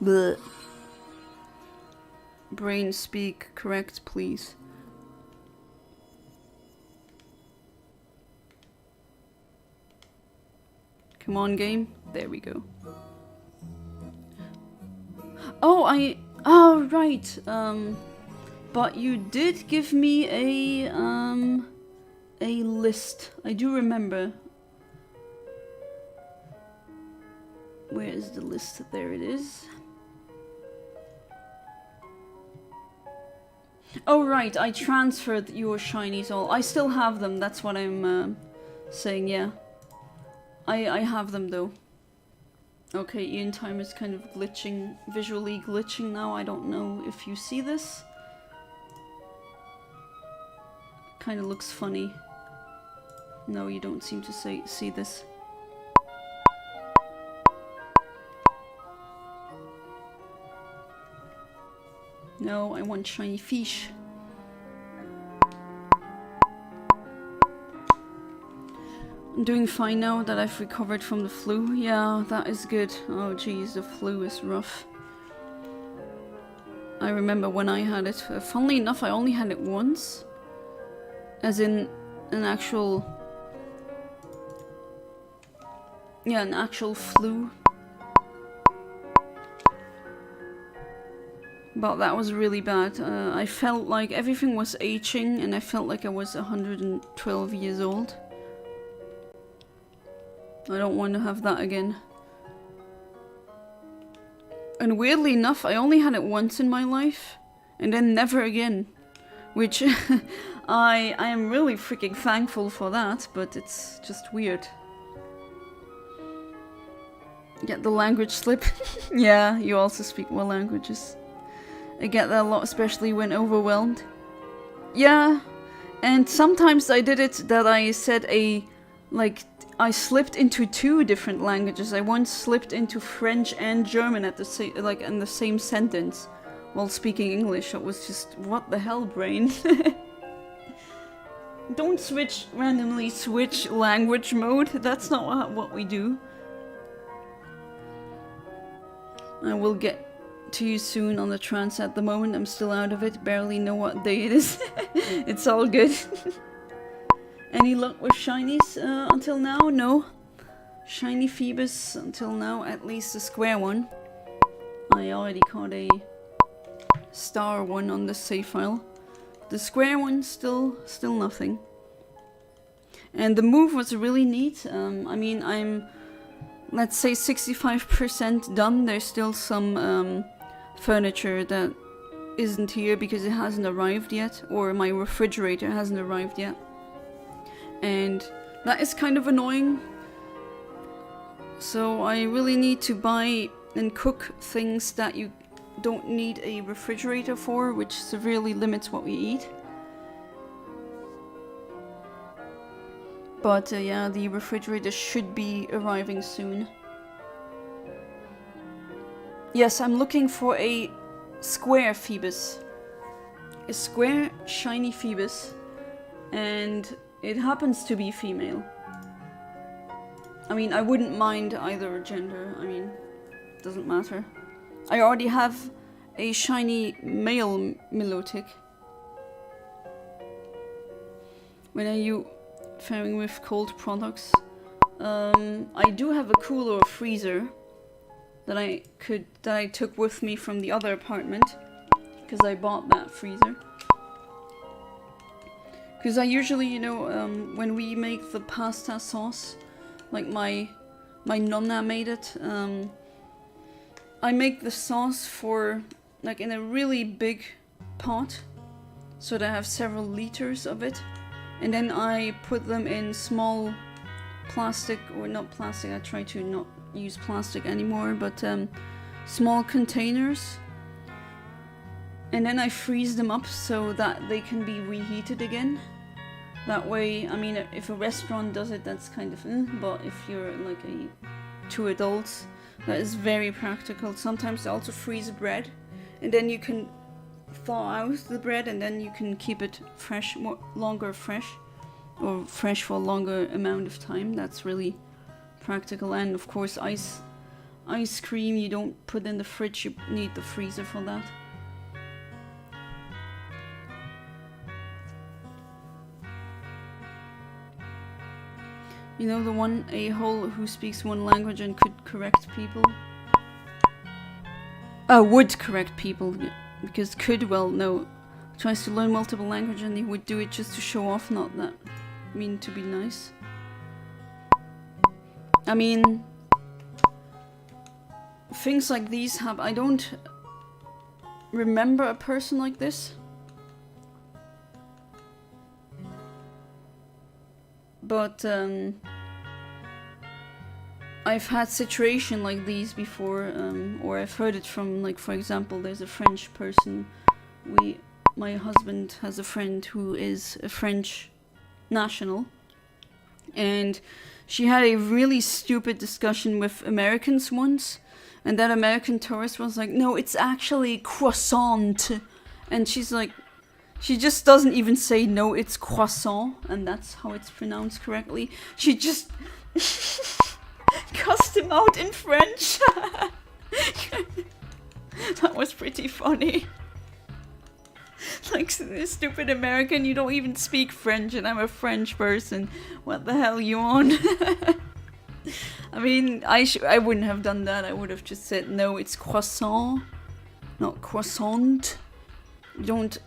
Bleh. Brain, speak correct, please. Come on, game. There we go. Oh, right. But you did give me a list. I do remember. Where is the list? There it is. Oh right, I transferred your shinies all. I still have them, that's what I'm saying, yeah. I have them though. Okay, Eontimer is kind of glitching, visually glitching now. I don't know if you see this. Kind of looks funny. No, you don't seem to see this. No, I want shiny fish. I'm doing fine now that I've recovered from the flu. Yeah, that is good. Oh jeez, the flu is rough. I remember when I had it. Funnily enough, I only had it once. As in an actual... yeah, an actual flu. But that was really bad. I felt like everything was aging and I felt like I was 112 years old. I don't want to have that again. And weirdly enough, I only had it once in my life, and then never again. Which, I am really freaking thankful for that, but it's just weird. Get the language slip. Yeah, you also speak more languages. I get that a lot, especially when overwhelmed. Yeah, and sometimes I did it that I said I slipped into 2 different languages. I once slipped into French and German at the in the same sentence while speaking English. It was just, what the hell, brain? Don't randomly switch language mode. That's not what we do. I will get to you soon on the trance. At the moment I'm still out of it. Barely know what day it is. It's all good. Any luck with shinies until now? No. Shiny Feebas until now, at least a square one. I already caught a star one on the save file. The square one still nothing. And the move was really neat. I mean, I'm, let's say 65% done. There's still some furniture that isn't here because it hasn't arrived yet, or my refrigerator hasn't arrived yet. And that is kind of annoying. So I really need to buy and cook things that you don't need a refrigerator for, which severely limits what we eat. But yeah, the refrigerator should be arriving soon. Yes, I'm looking for a square Feebas. A square shiny Feebas. And it happens to be female. I mean, I wouldn't mind either gender. I mean, it doesn't matter. I already have a shiny male Milotic. When are you faring with cold products? I do have a cooler or freezer that I took with me from the other apartment, because I bought that freezer. Because I usually, you know, when we make the pasta sauce, like my nonna made it, I make the sauce for, like, in a really big pot, so that I have several liters of it, and then I put them in small plastic, or not plastic, I try to not use plastic anymore, but small containers. And then I freeze them up so that they can be reheated again. That way, I mean, if a restaurant does it, that's kind of but if you're like 2 adults, that is very practical. Sometimes I also freeze bread, and then you can thaw out the bread, and then you can keep it fresh, longer fresh, or fresh for a longer amount of time. That's really practical. And of course, ice cream you don't put in the fridge, you need the freezer for that. You know, the one a-hole who speaks one language and could correct people? Would correct people, because could, well, no. Tries to learn multiple languages and he would do it just to show off, not that mean to be nice. I mean, things like these have... I don't remember a person like this. But I've had situations like these before, or I've heard it from, like, for example, there's a French person. My husband has a friend who is a French national, and she had a really stupid discussion with Americans once, And that American tourist was like, no, it's actually croissant. And she's like, she just doesn't even say, no, it's croissant. And that's how it's pronounced correctly. She just cussed him out in French. That was pretty funny. Like, stupid American, you don't even speak French and I'm a French person. What the hell you on? I mean, I wouldn't have done that. I would have just said, no, it's croissant, not croissant. You don't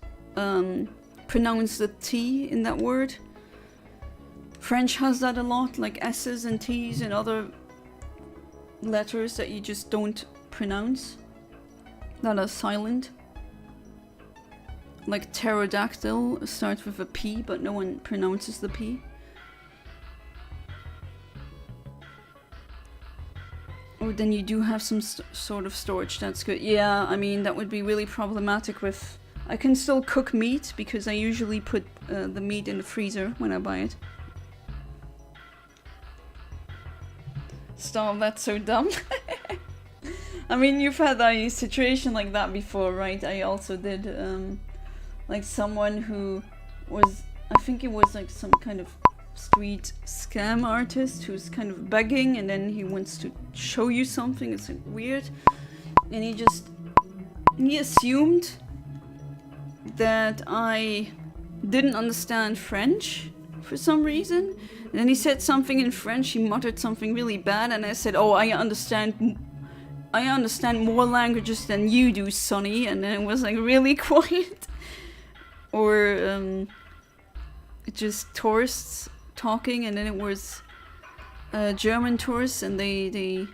pronounce the T in that word. French has that a lot, like S's and T's and other letters that you just don't pronounce, that are silent. Like pterodactyl starts with a P, but no one pronounces the P. Or then you do have some sort of storage, that's good. Yeah, I mean, that would be really problematic with... I can still cook meat, because I usually put the meat in the freezer when I buy it. Stop, that's so dumb. I mean, you've had a situation like that before, right? I also did, like someone who was... I think it was like some kind of street scam artist who's kind of begging, and then he wants to show you something. It's like weird, and he assumed that I didn't understand French for some reason. And then he said something in French. He muttered something really bad, and I said, "Oh, I understand more languages than you do, Sonny." And then it was like really quiet. Or just tourists talking, and then it was German tourists, and they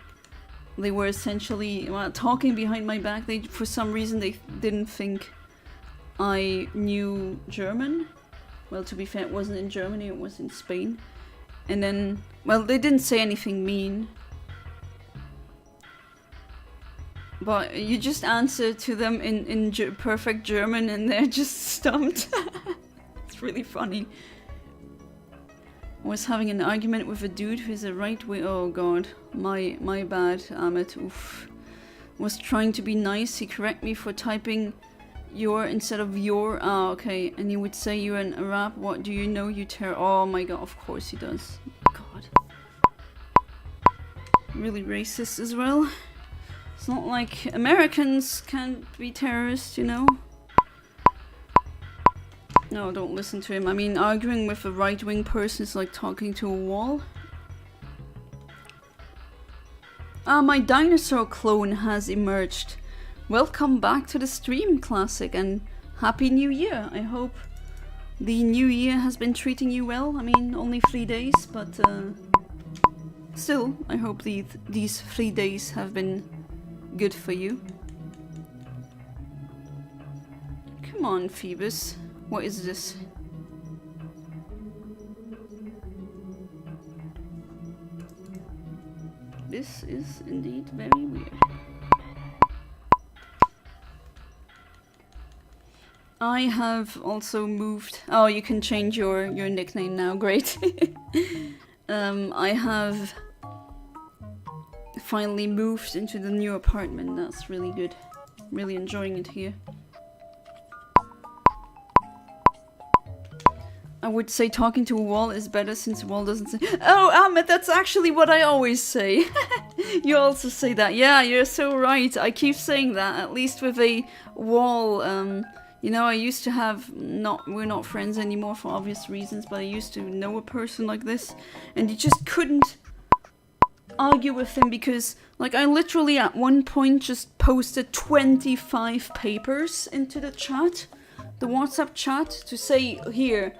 were essentially talking behind my back. They, for some reason, they didn't think I knew German. Well, to be fair, it wasn't in Germany, it was in Spain. And then, well, they didn't say anything mean, but you just answer to them in perfect German, and they're just stumped. It's really funny. I was having an argument with a dude who's a right-wing... Oh god, my bad, Amit. Oof. Was trying to be nice. He corrected me for typing your instead of your. Ah, okay. And he would say you're an Arab. What do you know? You oh my god, of course he does. God. Really racist as well. It's not like Americans can't be terrorists, you know? No, don't listen to him. I mean, arguing with a right-wing person is like talking to a wall. Ah, my dinosaur clone has emerged. Welcome back to the stream, Classic, and Happy New Year. I hope the new year has been treating you well. I mean, only 3 days, but still, I hope these 3 days have been good for you. Come on, Feebas. What is this? This is indeed very weird. I have also moved. Oh, you can change your nickname now. Great. I have finally moved into the new apartment. That's really good. Really enjoying it here. I would say talking to a wall is better since a wall doesn't say... Oh, Ahmed, that's actually what I always say. You also say that. Yeah, you're so right. I keep saying that, at least with a wall. You know, I used to have... We're not friends anymore for obvious reasons, but I used to know a person like this. And you just couldn't argue with him because... Like, I literally at one point just posted 25 papers into the chat. The WhatsApp chat to say, Here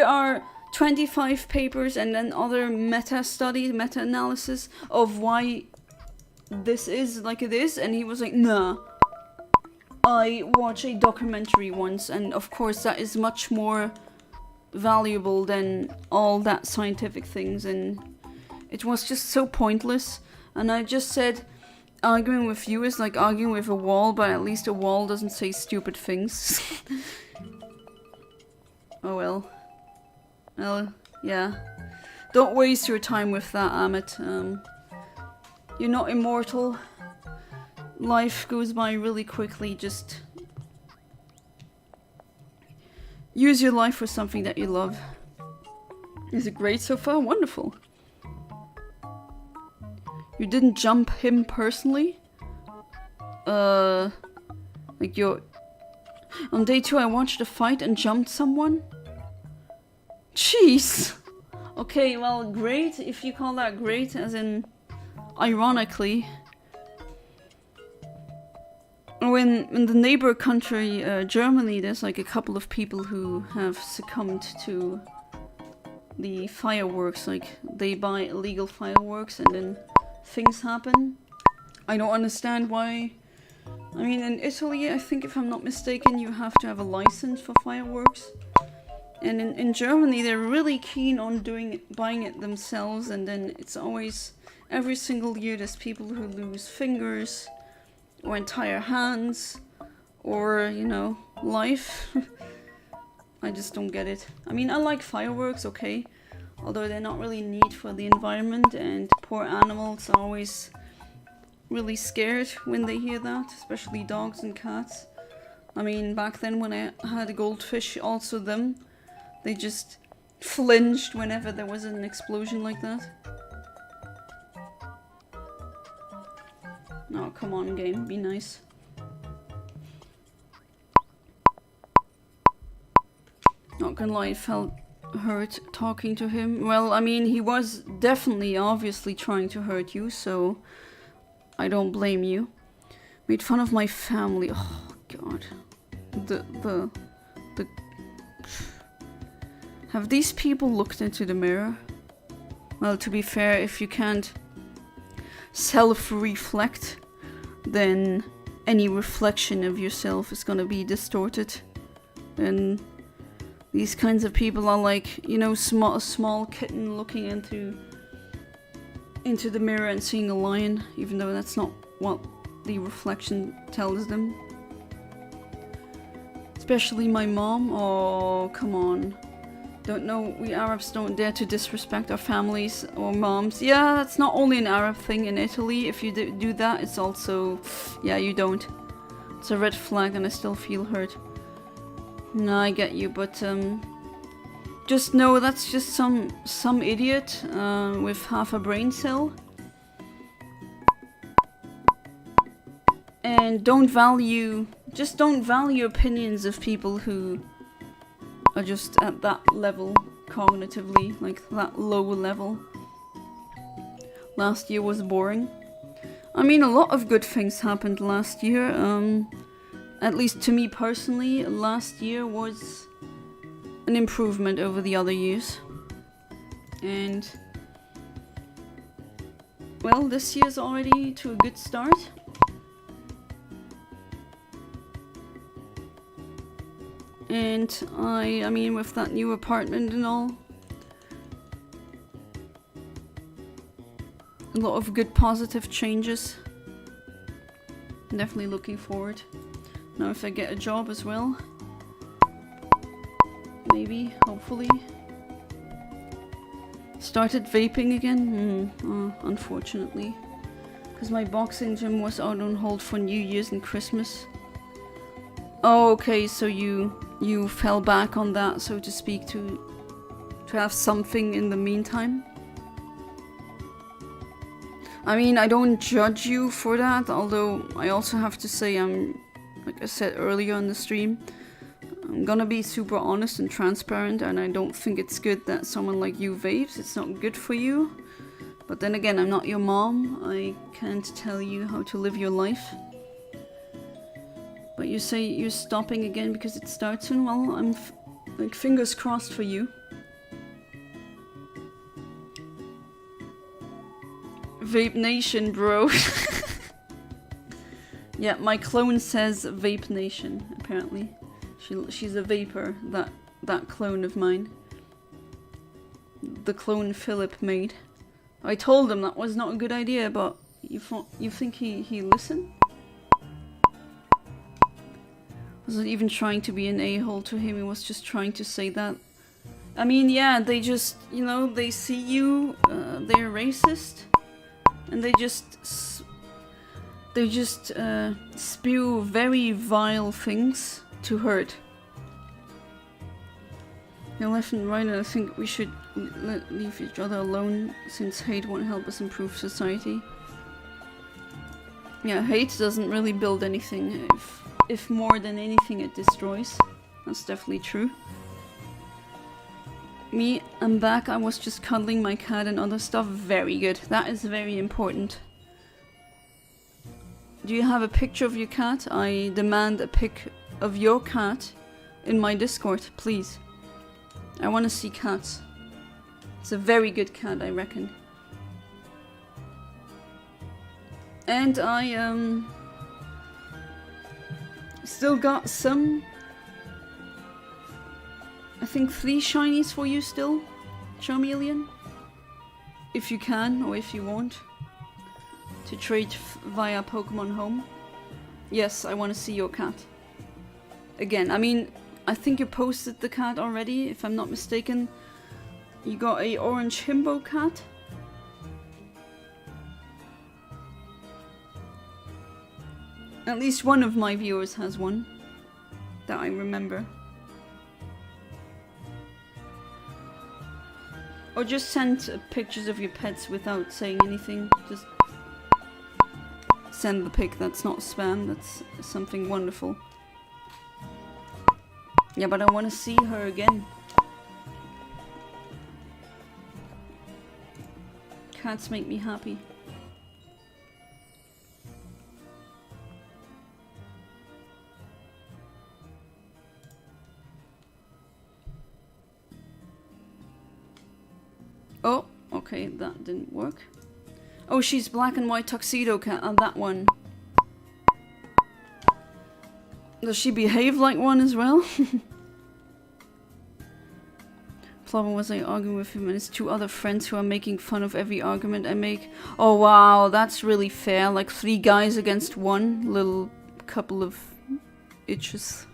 are 25 papers and then other meta-analysis of why this is like it is. And he was like, nah. I watched a documentary once, and of course that is much more valuable than all that scientific things. And it was just so pointless. And I just said, arguing with you is like arguing with a wall, but at least a wall doesn't say stupid things. Oh well. Well, yeah. Don't waste your time with that, Amit. You're not immortal. life goes by really quickly. Just use your life for something that you love. Is it great so far? Wonderful. You didn't jump him personally? Like you're... On day 2 I watched a fight and jumped someone? Jeez! Okay, well, great, if you call that great, as in... Ironically. In the neighbor country, Germany, there's like a couple of people who have succumbed to the fireworks. Like, they buy illegal fireworks and then things happen. I don't understand why. I mean, in Italy, I think if I'm not mistaken, you have to have a license for fireworks. And in Germany, they're really keen on buying it themselves, and then it's always, every single year, there's people who lose fingers, or entire hands, or, you know, life. I just don't get it. I mean, I like fireworks, okay, although they're not really neat for the environment, and poor animals are always really scared when they hear that, especially dogs and cats. I mean, back then when I had a goldfish, also them, they just flinched whenever there was an explosion like that. Oh, come on, game, be nice. Not gonna lie, I felt hurt talking to him. Well, I mean, he was definitely, obviously trying to hurt you, so I don't blame you. Made fun of my family. Oh, God. The... Have these people looked into the mirror? Well, to be fair, if you can't self-reflect, then any reflection of yourself is gonna be distorted. And these kinds of people are like, you know, a small kitten looking into the mirror and seeing a lion, even though that's not what the reflection tells them. Especially my mom. Oh, come on. Don't know, we Arabs don't dare to disrespect our families or moms. Yeah, that's not only an Arab thing in Italy. If you do that, it's also... Yeah, you don't. It's a red flag and I still feel hurt. No, I get you, but just know that's just some idiot with half a brain cell. And don't value opinions of people who are just at that level cognitively, like that low level. Last year was boring. I mean, a lot of good things happened last year. At least to me personally, last year was an improvement over the other years. And well, this year's already to a good start. And I mean, with that new apartment and all, a lot of good positive changes. I'm definitely looking forward. Now if I get a job as well, maybe, hopefully. Started vaping again? Unfortunately. Because my boxing gym was out on hold for New Year's and Christmas. Oh, okay, so you fell back on that, so to speak, to have something in the meantime. I mean, I don't judge you for that, although I also have to say like I said earlier on the stream, I'm gonna be super honest and transparent, and I don't think it's good that someone like you vapes. It's not good for you. But then again, I'm not your mom. I can't tell you how to live your life. But you say you're stopping again because it starts soon? Well, I'm like fingers crossed for you. Vape Nation, bro. Yeah, my clone says Vape Nation, apparently. She's a vapor, that clone of mine. The clone Philip made. I told him that was not a good idea, but you think he listened? Wasn't even trying to be an a-hole to him, he was just trying to say that. I mean, yeah, they just, you know, they see you, they're racist, and they just They just spew very vile things to hurt. You're left and right, and I think we should leave each other alone, since hate won't help us improve society. Yeah, hate doesn't really build anything. If more than anything it destroys. That's definitely true. Me, I'm back. I was just cuddling my cat and other stuff. Very good. That is very important. Do you have a picture of your cat? I demand a pic of your cat in my Discord, please. I want to see cats. It's a very good cat, I reckon. And I still got some, I think 3 shinies for you still, Charmeleon. If you can, or if you want. To trade via Pokemon Home. Yes, I want to see your cat. Again, I mean, I think you posted the cat already, if I'm not mistaken. You got a orange himbo cat. At least one of my viewers has one. That I remember. Or just send pictures of your pets without saying anything. Just send the pic. That's not spam. That's something wonderful. Yeah, but I want to see her again. Cats make me happy. Oh, okay, that didn't work. Oh, she's black and white tuxedo cat. That one. Does she behave like one as well? Flubber was like arguing with him and his 2 other friends who are making fun of every argument I make. Oh wow, that's really fair. Like 3 guys against 1 little couple of itches.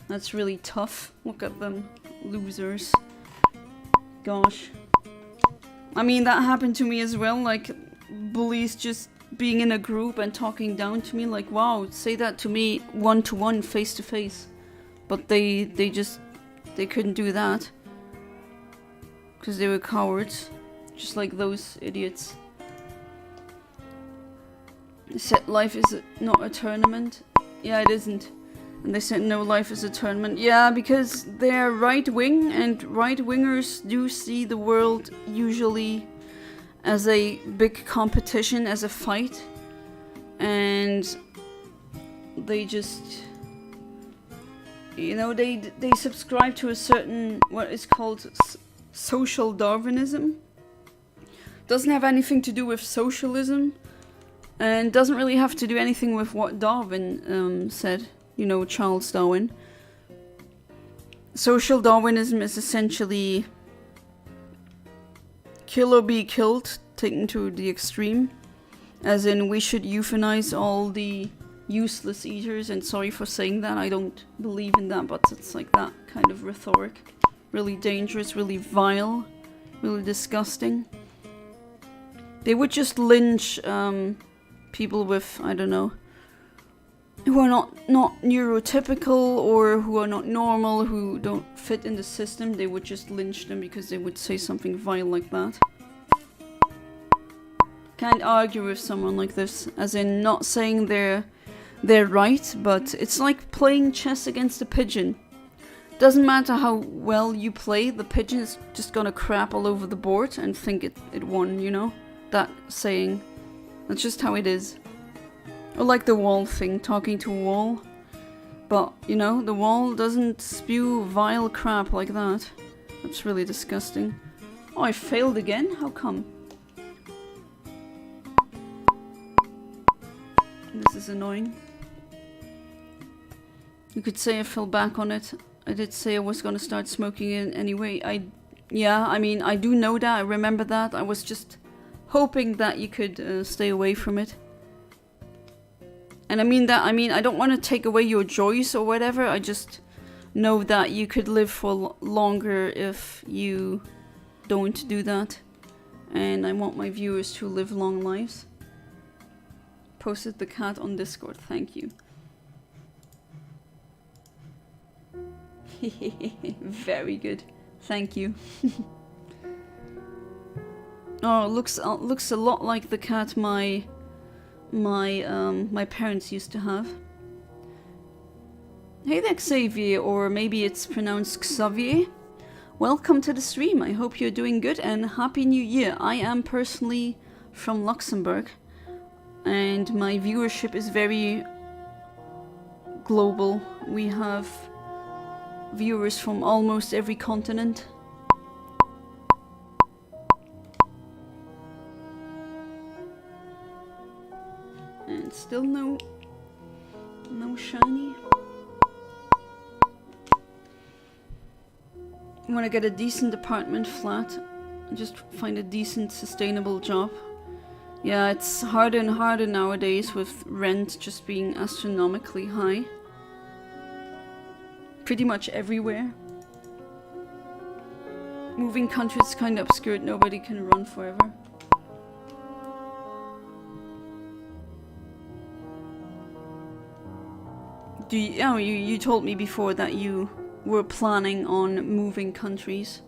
That's really tough. Look at them, losers. Gosh. I mean, that happened to me as well. Like bullies just being in a group and talking down to me, like, wow, say that to me one-to-one, face-to-face. But they couldn't do that. Because they were cowards. Just like those idiots. They said life is not a tournament. Yeah, it isn't. And they said no, life is a tournament. Yeah, because they're right-wing, and right-wingers do see the world usually as a big competition, as a fight, and they just, you know, they subscribe to a certain, what is called social Darwinism. Doesn't have anything to do with socialism, and doesn't really have to do anything with what Darwin said, you know, Charles Darwin. Social Darwinism is essentially kill or be killed, taken to the extreme. As in, we should euthanize all the useless eaters, and sorry for saying that, I don't believe in that, but it's like that kind of rhetoric. Really dangerous, really vile, really disgusting. They would just lynch people with, I don't know, who are not neurotypical, or who are not normal, who don't fit in the system. They would just lynch them because they would say something vile like that. Can't argue with someone like this, as in not saying they're right, but it's like playing chess against a pigeon. Doesn't matter how well you play, the pigeon is just gonna crap all over the board and think it won, you know? That saying. That's just how it is. Or like the wall thing, talking to a wall. But, you know, the wall doesn't spew vile crap like that. That's really disgusting. Oh, I failed again? How come? This is annoying. You could say I fell back on it. I did say I was gonna start smoking it anyway. Yeah, I mean, I do know that. I remember that. I was just hoping that you could stay away from it. And I mean, I don't want to take away your joys or whatever. I just know that you could live for longer if you don't do that. And I want my viewers to live long lives. posted the cat on Discord. Thank you. Very good. Thank you. Oh, looks a lot like the cat my parents used to have. Hey there, Xavier, or maybe it's pronounced Xavier. Welcome to the stream. I hope you're doing good and Happy New Year. I am personally from Luxembourg and my viewership is very global. We have viewers from almost every continent. And still no shiny. When I get a decent apartment flat, just find a decent sustainable job. Yeah, it's harder and harder nowadays with rent just being astronomically high. Pretty much everywhere. Moving countries is kind of obscured, nobody can run forever. You told me before that you were planning on moving countries.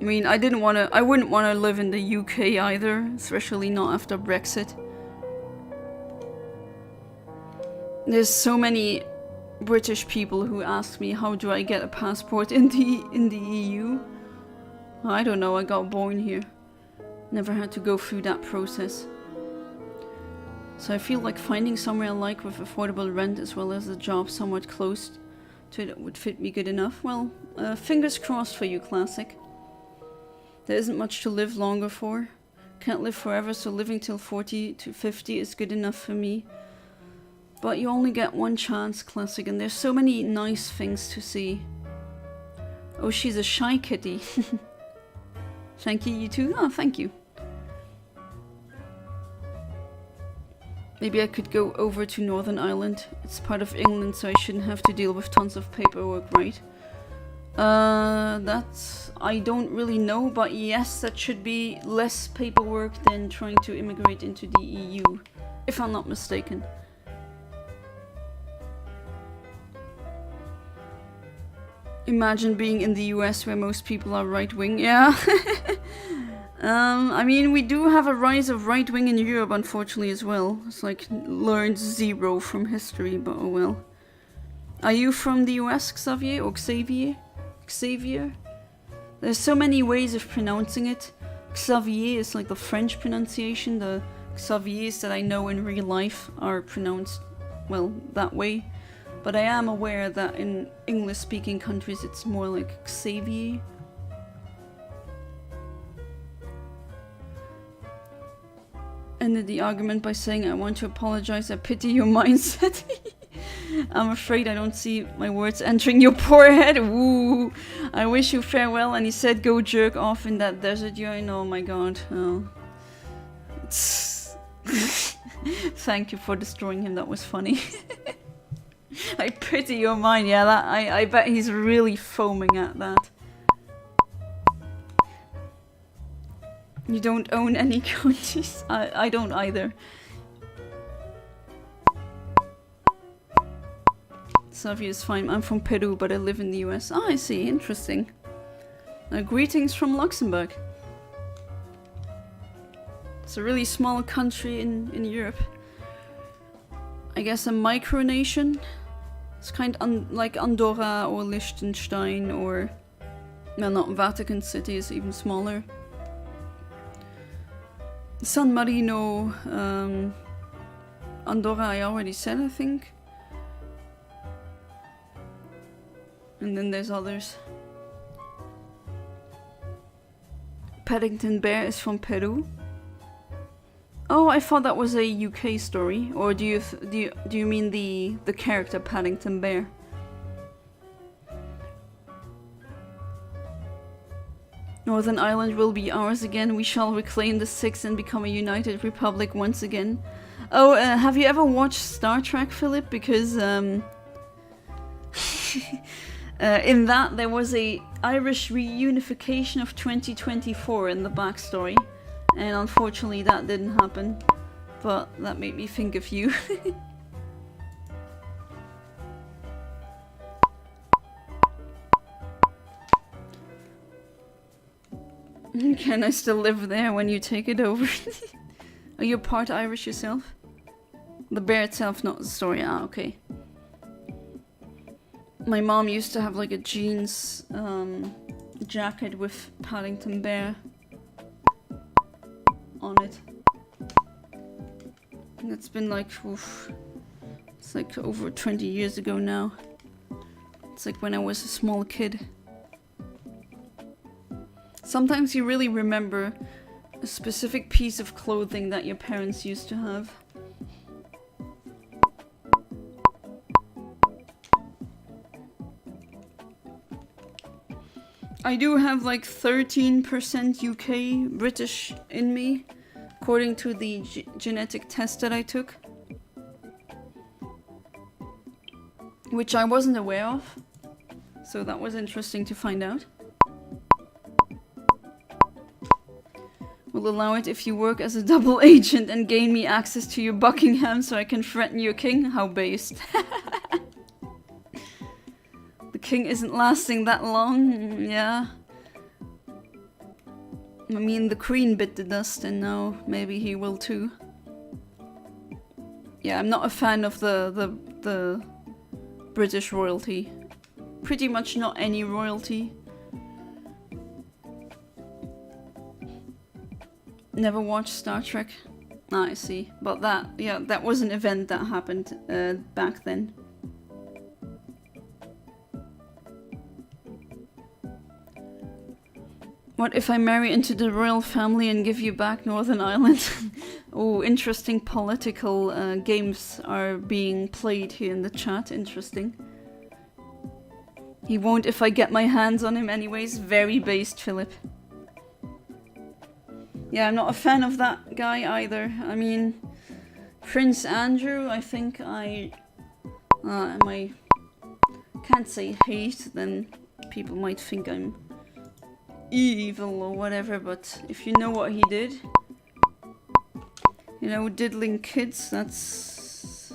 I mean, I wouldn't want to live in the UK either, especially not after Brexit. There's so many British people who ask me how do I get a passport in the EU. I don't know, I got born here. Never had to go through that process. So I feel like finding somewhere I like with affordable rent as well as a job somewhat close to it would fit me good enough. Well, fingers crossed for you, Classic. There isn't much to live longer for. Can't live forever, so living till 40 to 50 is good enough for me. But you only get one chance, Classic, and there's so many nice things to see. Oh, she's a shy kitty. Thank you, you too? Oh, thank you. Maybe I could go over to Northern Ireland. It's part of England, so I shouldn't have to deal with tons of paperwork, right? I don't really know, but yes, that should be less paperwork than trying to immigrate into the EU, if I'm not mistaken. Imagine being in the US where most people are right-wing. Yeah. I mean, we do have a rise of right-wing in Europe, unfortunately, as well. It's like learned zero from history, but oh well. Are you from the US, Xavier? Or Xavier? Xavier? There's so many ways of pronouncing it. Xavier is like the French pronunciation. The Xaviers that I know in real life are pronounced, well, that way. But I am aware that in English-speaking countries it's more like Xavier. Ended the argument by saying, I want to apologize, I pity your mindset. I'm afraid I don't see my words entering your poor head. Woo! I wish you farewell. And he said, go jerk off in that desert. You know, oh my god. Oh. Thank you for destroying him, that was funny. I pity your mind, yeah, that, I bet he's really foaming at that. You don't own any countries? I don't either. Xavier is fine. I'm from Peru, but I live in the US. Ah, I see. Interesting. Greetings from Luxembourg. It's a really small country in Europe. I guess a micronation. It's kind of like Andorra or Liechtenstein or... well, not Vatican City is even smaller. San Marino, Andorra I already said, I think. And then there's others. Paddington Bear is from Peru. Oh, I thought that was a UK story. Or do you mean the character Paddington Bear? Northern Ireland will be ours again. We shall reclaim the Six and become a united republic once again. Oh, have you ever watched Star Trek, Philip? Because in that there was a Irish reunification of 2024 in the backstory, and unfortunately that didn't happen. but that made me think of you. Can I still live there when you take it over? Are you part Irish yourself? The bear itself, not the story. Ah, okay. My mom used to have like a jeans jacket with Paddington Bear on it. And it's been like, oof, it's like over 20 years ago now. It's like when I was a small kid. Sometimes you really remember a specific piece of clothing that your parents used to have. I do have like 13% UK British in me, according to the genetic test that I took. Which I wasn't aware of, so that was interesting to find out. Will allow it if you work as a double agent and gain me access to your Buckingham so I can threaten your king? How based. The king isn't lasting that long, yeah. I mean, the queen bit the dust and now maybe he will too. Yeah, I'm not a fan of the British royalty. Pretty much not any royalty. Never watched Star Trek? Ah, I see. But that, yeah, that was an event that happened back then. What if I marry into the royal family and give you back Northern Ireland? Oh, interesting political games are being played here in the chat. Interesting. He won't if I get my hands on him anyways. Very based, Philip. Yeah, I'm not a fan of that guy either. I mean, Prince Andrew, I think I can't say hate, then people might think I'm evil or whatever, but if you know what he did, you know, diddling kids, that's...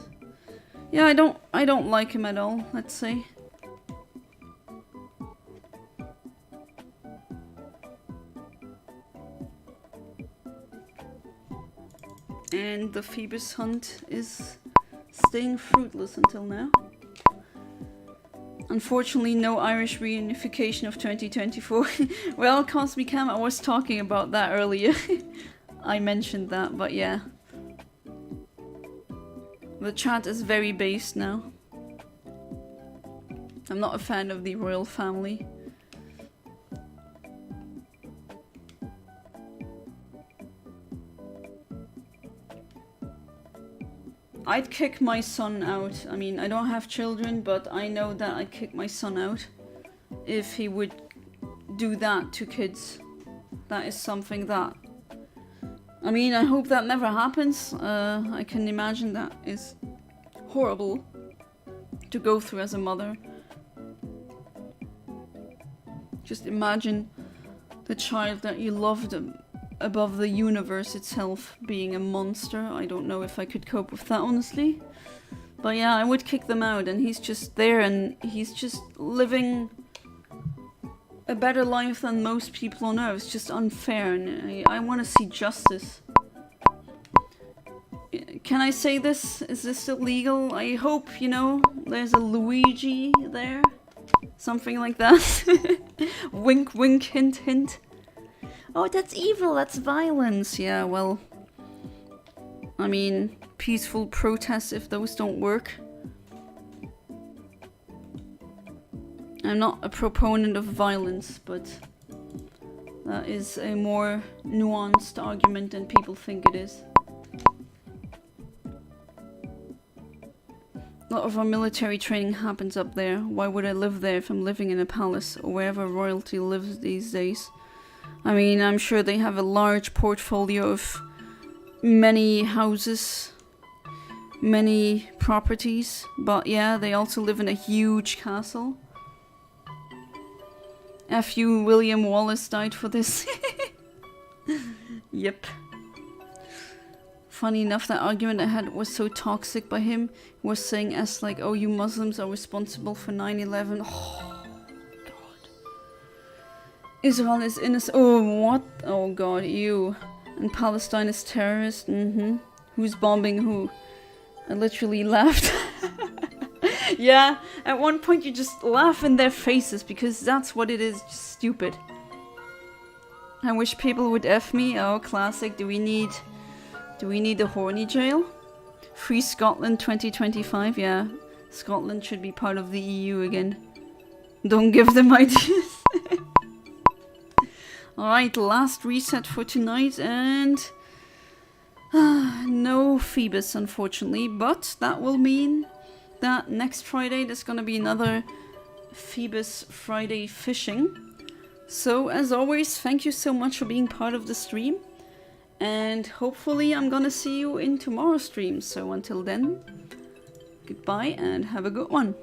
Yeah, I don't like him at all, let's say. And the Feebas hunt is staying fruitless until now. Unfortunately, no Irish reunification of 2024. Well, Cosmic Cam, I was talking about that earlier. I mentioned that, but yeah. The chat is very based now. I'm not a fan of the royal family. I'd kick my son out. I mean, I don't have children, but I know that I'd kick my son out if he would do that to kids. That is something that... I mean, I hope that never happens. I can imagine that is horrible to go through as a mother. Just imagine the child that you loved above the universe itself being a monster. I don't know if I could cope with that, honestly. But yeah, I would kick them out, and he's just there and he's just living a better life than most people on Earth. It's just unfair, and I want to see justice. Can I say this? Is this illegal? I hope, you know, there's a Luigi there. Something like that. Wink, wink, hint, hint. Oh, that's evil, that's violence. Yeah, well, I mean, peaceful protests, if those don't work. I'm not a proponent of violence, but that is a more nuanced argument than people think it is. A lot of our military training happens up there. Why would I live there if I'm living in a palace or wherever royalty lives these days? I mean, I'm sure they have a large portfolio of many houses, many properties, but yeah, they also live in a huge castle. F.U. William Wallace died for this. Yep. Funny enough, that argument I had was so toxic by him. He was saying as like, oh, you Muslims are responsible for 9/11. Oh, God. Israel is innocent. Oh, what? Oh, God, ew. And Palestine is terrorist. Who's bombing who? I literally laughed. Yeah, at one point you just laugh in their faces because that's what it is, just stupid. I wish people would F me. Oh, classic. Do we need a horny jail? Free Scotland 2025. Yeah, Scotland should be part of the EU again. Don't give them ideas. Alright, last reset for tonight, and no Feebas, unfortunately, but that will mean that next Friday there's gonna be another Feebas Friday Fishing. So, as always, thank you so much for being part of the stream, and hopefully I'm gonna see you in tomorrow's stream. So until then, goodbye and have a good one.